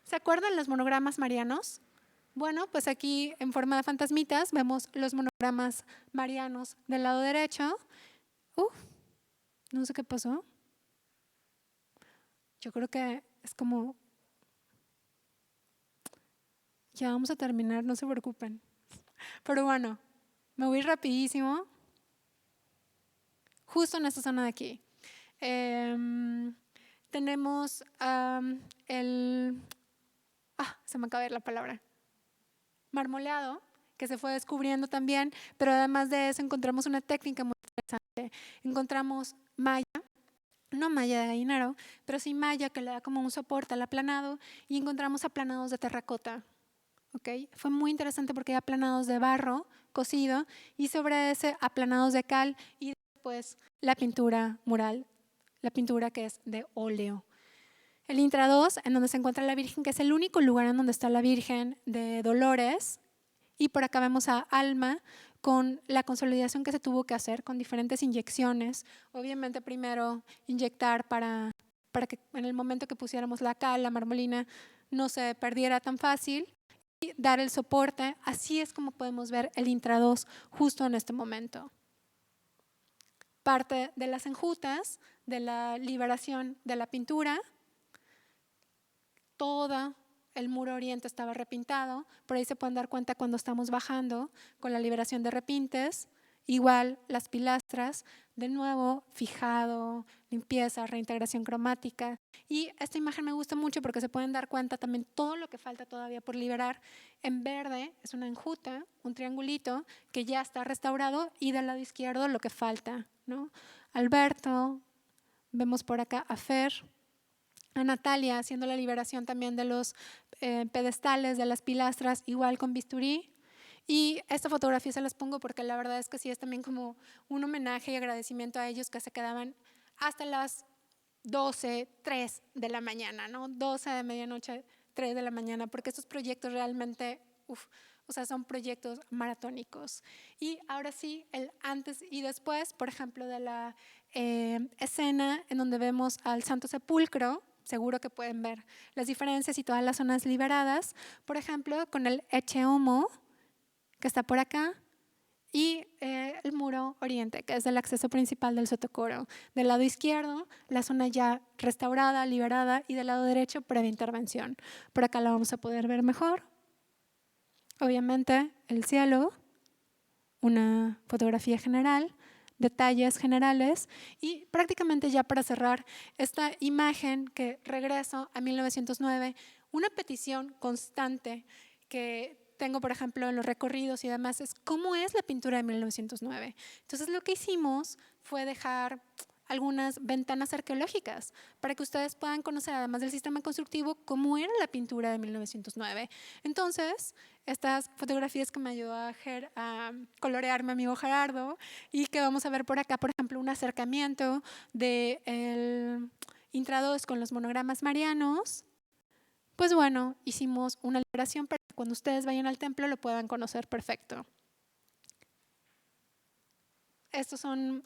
¿Se acuerdan los monogramas marianos? Bueno, pues aquí en forma de fantasmitas vemos los monogramas marianos del lado derecho. No sé qué pasó. Yo creo que es como… Ya vamos a terminar, no se preocupen. Pero bueno, me voy rapidísimo. Justo en esta zona de aquí. Tenemos se me acaba de ir la palabra. Marmoleado, que se fue descubriendo también, pero además de eso encontramos una técnica muy interesante. Encontramos malla, no malla de gallinero, pero sí malla que le da como un soporte al aplanado y encontramos aplanados de terracota. ¿Okay? Fue muy interesante porque hay aplanados de barro cocido y sobre ese aplanados de cal y después la pintura mural, la pintura que es de óleo. El Intra 2, en donde se encuentra la Virgen, que es el único lugar en donde está la Virgen de Dolores. Y por acá vemos a Alma con la consolidación que se tuvo que hacer con diferentes inyecciones. Obviamente primero inyectar para que en el momento que pusiéramos la cal, la marmolina, no se perdiera tan fácil y dar el soporte. Así es como podemos ver el Intra 2 justo en este momento. Parte de las enjutas, de la liberación de la pintura. Todo el muro oriente estaba repintado, por ahí se pueden dar cuenta cuando estamos bajando con la liberación de repintes, igual las pilastras, de nuevo fijado, limpieza, reintegración cromática. Y esta imagen me gusta mucho porque se pueden dar cuenta también todo lo que falta todavía por liberar. En verde es una enjuta, un triangulito que ya está restaurado y del lado izquierdo lo que falta, ¿no? Alberto, Vemos por acá a Fer, a Natalia haciendo la liberación también de los pedestales, de las pilastras, igual con bisturí. Y esta fotografía se las pongo porque la verdad es que sí es también como un homenaje y agradecimiento a ellos que se quedaban hasta las 12, 3 de la mañana, ¿no? 12 de medianoche, 3 de la mañana, porque estos proyectos realmente, o sea, son proyectos maratónicos. Y ahora sí, el antes y después, por ejemplo, de la escena en donde vemos al Santo Sepulcro, seguro que pueden ver las diferencias y todas las zonas liberadas, por ejemplo, con el Ecce Homo, que está por acá, y el muro oriente, que es el acceso principal del Sotocoro. Del lado izquierdo, la zona ya restaurada, liberada, y del lado derecho, previa intervención. Por acá la vamos a poder ver mejor. Obviamente, el cielo, una fotografía general, detalles generales, y prácticamente ya para cerrar esta imagen que regreso a 1909, una petición constante que tengo, por ejemplo, en los recorridos y demás, es cómo es la pintura de 1909. Entonces, lo que hicimos fue dejar algunas ventanas arqueológicas para que ustedes puedan conocer, además del sistema constructivo, cómo era la pintura de 1909. Entonces, estas fotografías que me ayudó a colorear mi amigo Gerardo, y que vamos a ver por acá, por ejemplo, un acercamiento del Intra-2 con los monogramas marianos. Pues bueno, hicimos una liberación para que cuando ustedes vayan al templo lo puedan conocer perfecto. Estos son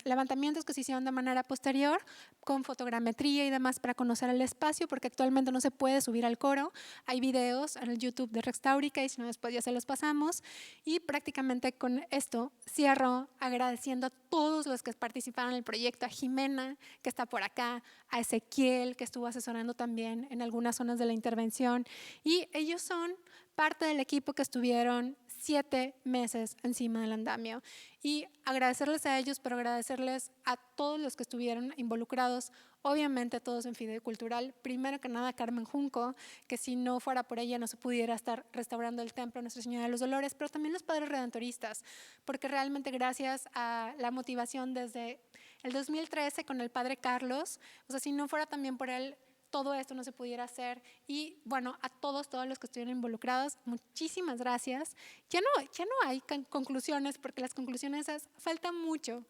levantamientos que se hicieron de manera posterior con fotogrametría y demás para conocer el espacio, porque actualmente no se puede subir al coro. Hay videos en el YouTube de Rextaurica y si no después ya se los pasamos. Y prácticamente con esto cierro agradeciendo a todos los que participaron en el proyecto, a Jimena, que está por acá, a Ezequiel, que estuvo asesorando también en algunas zonas de la intervención. Y ellos son parte del equipo que estuvieron 7 meses encima del andamio, y agradecerles a ellos, pero agradecerles a todos los que estuvieron involucrados, obviamente a todos en Fideicultural, primero que nada a Carmen Junco, que si no fuera por ella no se pudiera estar restaurando el templo Nuestra Señora de los Dolores, pero también los padres redentoristas, porque realmente gracias a la motivación desde el 2013 con el padre Carlos, o sea, si no fuera también por él, todo esto no se pudiera hacer. Y bueno, a todos los que estuvieron involucrados, muchísimas gracias. Ya no hay conclusiones, porque las conclusiones falta mucho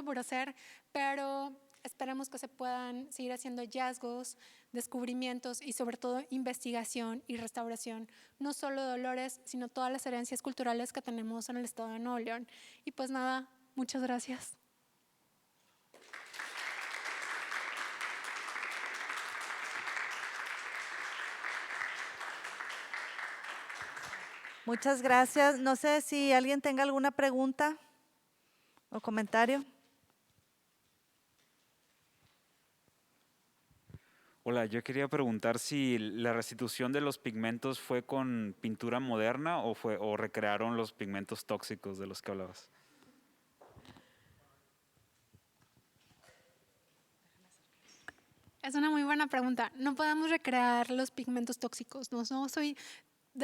por hacer, pero esperemos que se puedan seguir haciendo hallazgos, descubrimientos y sobre todo investigación y restauración, no solo de Dolores, sino todas las herencias culturales que tenemos en el estado de Nuevo León. Y pues nada, muchas gracias. Muchas gracias. No sé si alguien tenga alguna pregunta o comentario. Hola, yo quería preguntar si la restitución de los pigmentos fue con pintura moderna o recrearon los pigmentos tóxicos de los que hablabas. Es una muy buena pregunta. No podemos recrear los pigmentos tóxicos. No soy,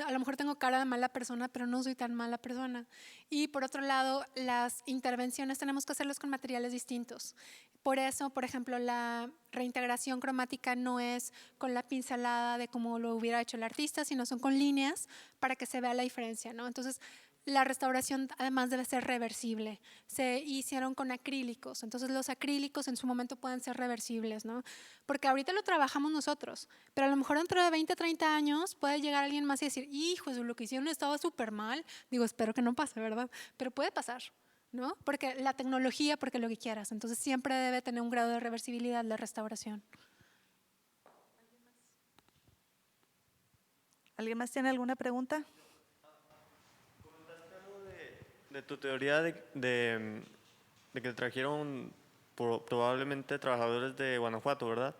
a lo mejor tengo cara de mala persona, pero no soy tan mala persona. Y por otro lado, las intervenciones tenemos que hacerlas con materiales distintos. Por eso, por ejemplo, la reintegración cromática no es con la pincelada de como lo hubiera hecho el artista, sino son con líneas para que se vea la diferencia, ¿no? Entonces, la restauración además debe ser reversible. Se hicieron con acrílicos, entonces los acrílicos en su momento pueden ser reversibles, ¿no? Porque ahorita lo trabajamos nosotros, pero a lo mejor dentro de 20, 30 años puede llegar alguien más y decir, hijo, lo que hicieron estaba súper mal. Digo, espero que no pase, ¿verdad? Pero puede pasar, ¿no? Porque la tecnología, porque lo que quieras. Entonces siempre debe tener un grado de reversibilidad la restauración. ¿Alguien más tiene alguna pregunta? De tu teoría de que trajeron probablemente trabajadores de Guanajuato, ¿verdad?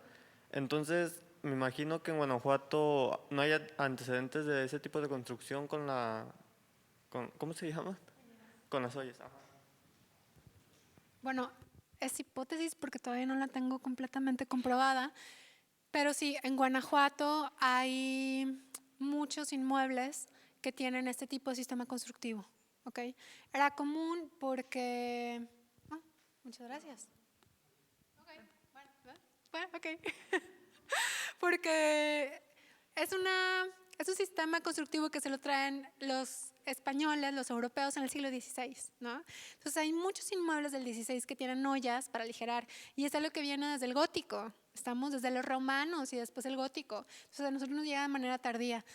Entonces, me imagino que en Guanajuato no hay antecedentes de ese tipo de construcción con ¿cómo se llama? Con las ollas. Ajá. Bueno, es hipótesis porque todavía no la tengo completamente comprobada, pero sí, en Guanajuato hay muchos inmuebles que tienen este tipo de sistema constructivo. ¿Okay? Era común porque… muchas gracias. Okay. Bueno, ok. Porque es un sistema constructivo que se lo traen los españoles, los europeos en el siglo XVI, ¿no? Entonces hay muchos inmuebles del XVI que tienen ollas para aligerar y es algo que viene desde el gótico. Estamos desde los romanos y después el gótico. Entonces a nosotros nos llega de manera tardía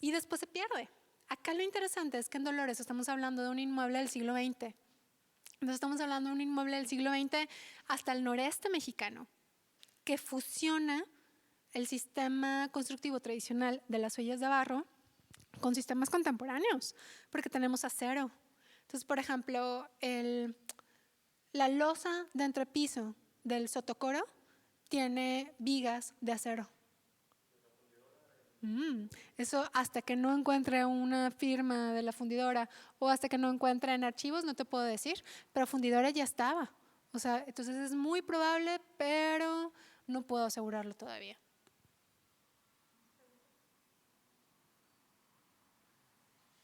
y después se pierde. Acá lo interesante es que en Dolores estamos hablando de un inmueble del siglo XX. Entonces estamos hablando de un inmueble del siglo XX hasta el noreste mexicano que fusiona el sistema constructivo tradicional de las ollas de barro con sistemas contemporáneos, porque tenemos acero. Entonces, por ejemplo, la losa de entrepiso del sotocoro tiene vigas de acero. Eso hasta que no encuentre una firma de la fundidora o hasta que no encuentre en archivos no te puedo decir, pero fundidora ya estaba. O sea, entonces es muy probable, pero no puedo asegurarlo todavía.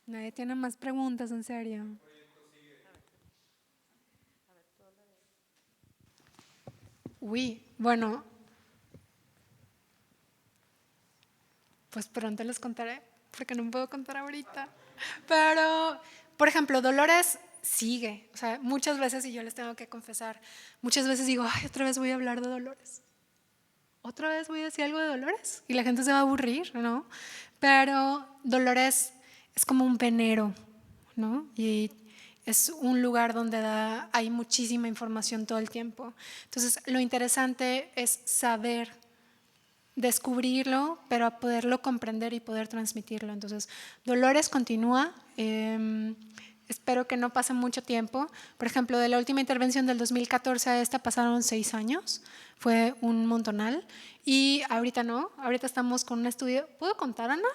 Nadie tiene más preguntas, en serio. Uy, bueno, pues pronto les contaré, porque no puedo contar ahorita. Pero, por ejemplo, Dolores sigue. O sea, muchas veces, y yo les tengo que confesar, muchas veces digo, ay, otra vez voy a hablar de Dolores. Otra vez voy a decir algo de Dolores y la gente se va a aburrir, ¿no? Pero Dolores es como un venero, ¿no? Y es un lugar donde hay muchísima información todo el tiempo. Entonces, lo interesante es saber descubrirlo, pero a poderlo comprender y poder transmitirlo. Entonces, Dolores continúa. Espero que no pase mucho tiempo. Por ejemplo, de la última intervención del 2014 a esta pasaron 6 años. Fue un montonal. Y ahorita no. Ahorita estamos con un estudio. ¿Puedo contar, Ana?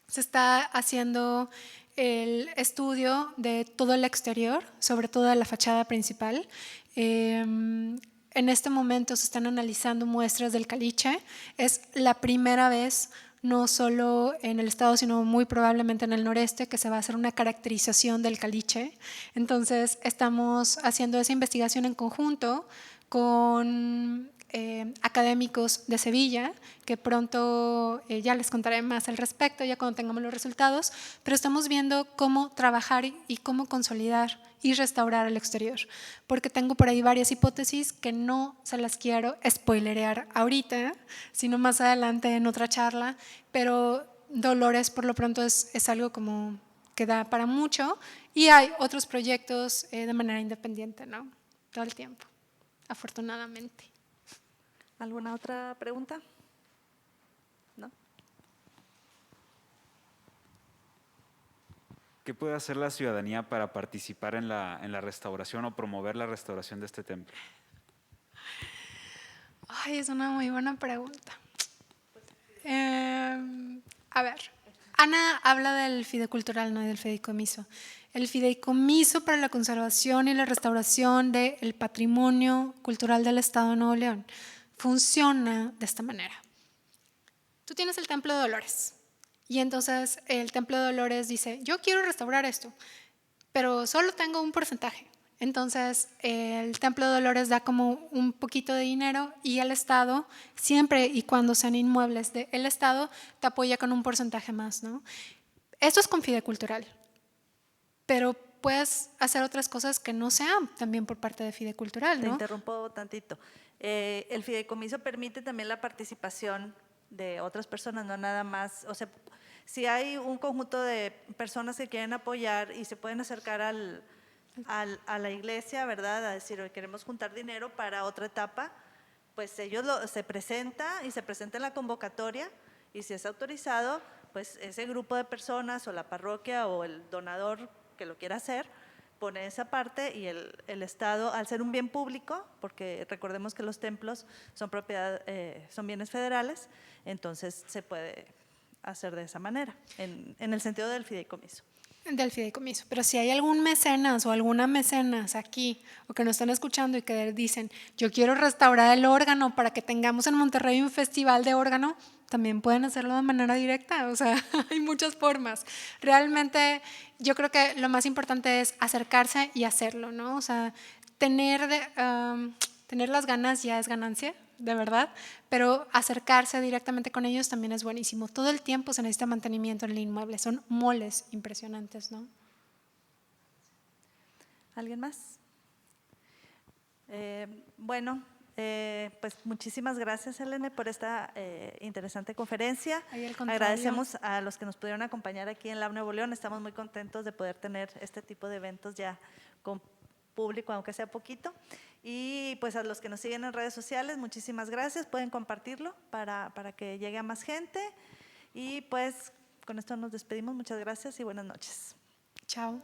Se está haciendo el estudio de todo el exterior, sobre todo de la fachada principal. En este momento se están analizando muestras del caliche. Es la primera vez, no solo en el estado, sino muy probablemente en el noreste, que se va a hacer una caracterización del caliche. Entonces, estamos haciendo esa investigación en conjunto con académicos de Sevilla, que pronto ya les contaré más al respecto, ya cuando tengamos los resultados, pero estamos viendo cómo trabajar y cómo consolidar y restaurar el exterior, porque tengo por ahí varias hipótesis que no se las quiero spoilerear ahorita, sino más adelante en otra charla, pero Dolores por lo pronto es algo como que da para mucho y hay otros proyectos de manera independiente, ¿no? Todo el tiempo, afortunadamente. ¿Alguna otra pregunta? ¿No? ¿Qué puede hacer la ciudadanía para participar en la restauración o promover la restauración de este templo? Ay, es una muy buena pregunta. A ver, Ana habla del fideicultural, no del fideicomiso. El fideicomiso para la conservación y la restauración del patrimonio cultural del Estado de Nuevo León funciona de esta manera. Tú tienes el Templo de Dolores y entonces el Templo de Dolores dice, yo quiero restaurar esto, pero solo tengo un porcentaje. Entonces el Templo de Dolores da como un poquito de dinero y el Estado, siempre y cuando sean inmuebles del Estado, te apoya con un porcentaje más, ¿no? Esto es con fideicultural, pero puedes hacer otras cosas que no sean también por parte de fideicultural, ¿no? Te interrumpo tantito. El fideicomiso permite también la participación de otras personas, no nada más, o sea, si hay un conjunto de personas que quieren apoyar y se pueden acercar a la iglesia, ¿verdad? A decir, hoy queremos juntar dinero para otra etapa, pues ellos se presenta en la convocatoria y si es autorizado, pues ese grupo de personas o la parroquia o el donador que lo quiera hacer, pone esa parte y el Estado, al ser un bien público, porque recordemos que los templos son son bienes federales, entonces se puede hacer de esa manera, en el sentido del fideicomiso. Del fideicomiso, pero si hay algún mecenas o alguna mecenas aquí o que nos están escuchando y que dicen yo quiero restaurar el órgano para que tengamos en Monterrey un festival de órgano, también pueden hacerlo de manera directa, o sea, hay muchas formas. Realmente yo creo que lo más importante es acercarse y hacerlo, ¿no? O sea, tener las ganas ya es ganancia, de verdad, pero acercarse directamente con ellos también es buenísimo. Todo el tiempo se necesita mantenimiento en el inmueble, son moles impresionantes, ¿no? ¿Alguien más? Bueno, pues muchísimas gracias, Helene, por esta interesante conferencia. Ay, al contrario. Agradecemos a los que nos pudieron acompañar aquí en Lab Nuevo León. Estamos muy contentos de poder tener este tipo de eventos ya con público, aunque sea poquito. Y pues a los que nos siguen en redes sociales, muchísimas gracias. Pueden compartirlo para que llegue a más gente. Y pues con esto nos despedimos. Muchas gracias y buenas noches. Chao.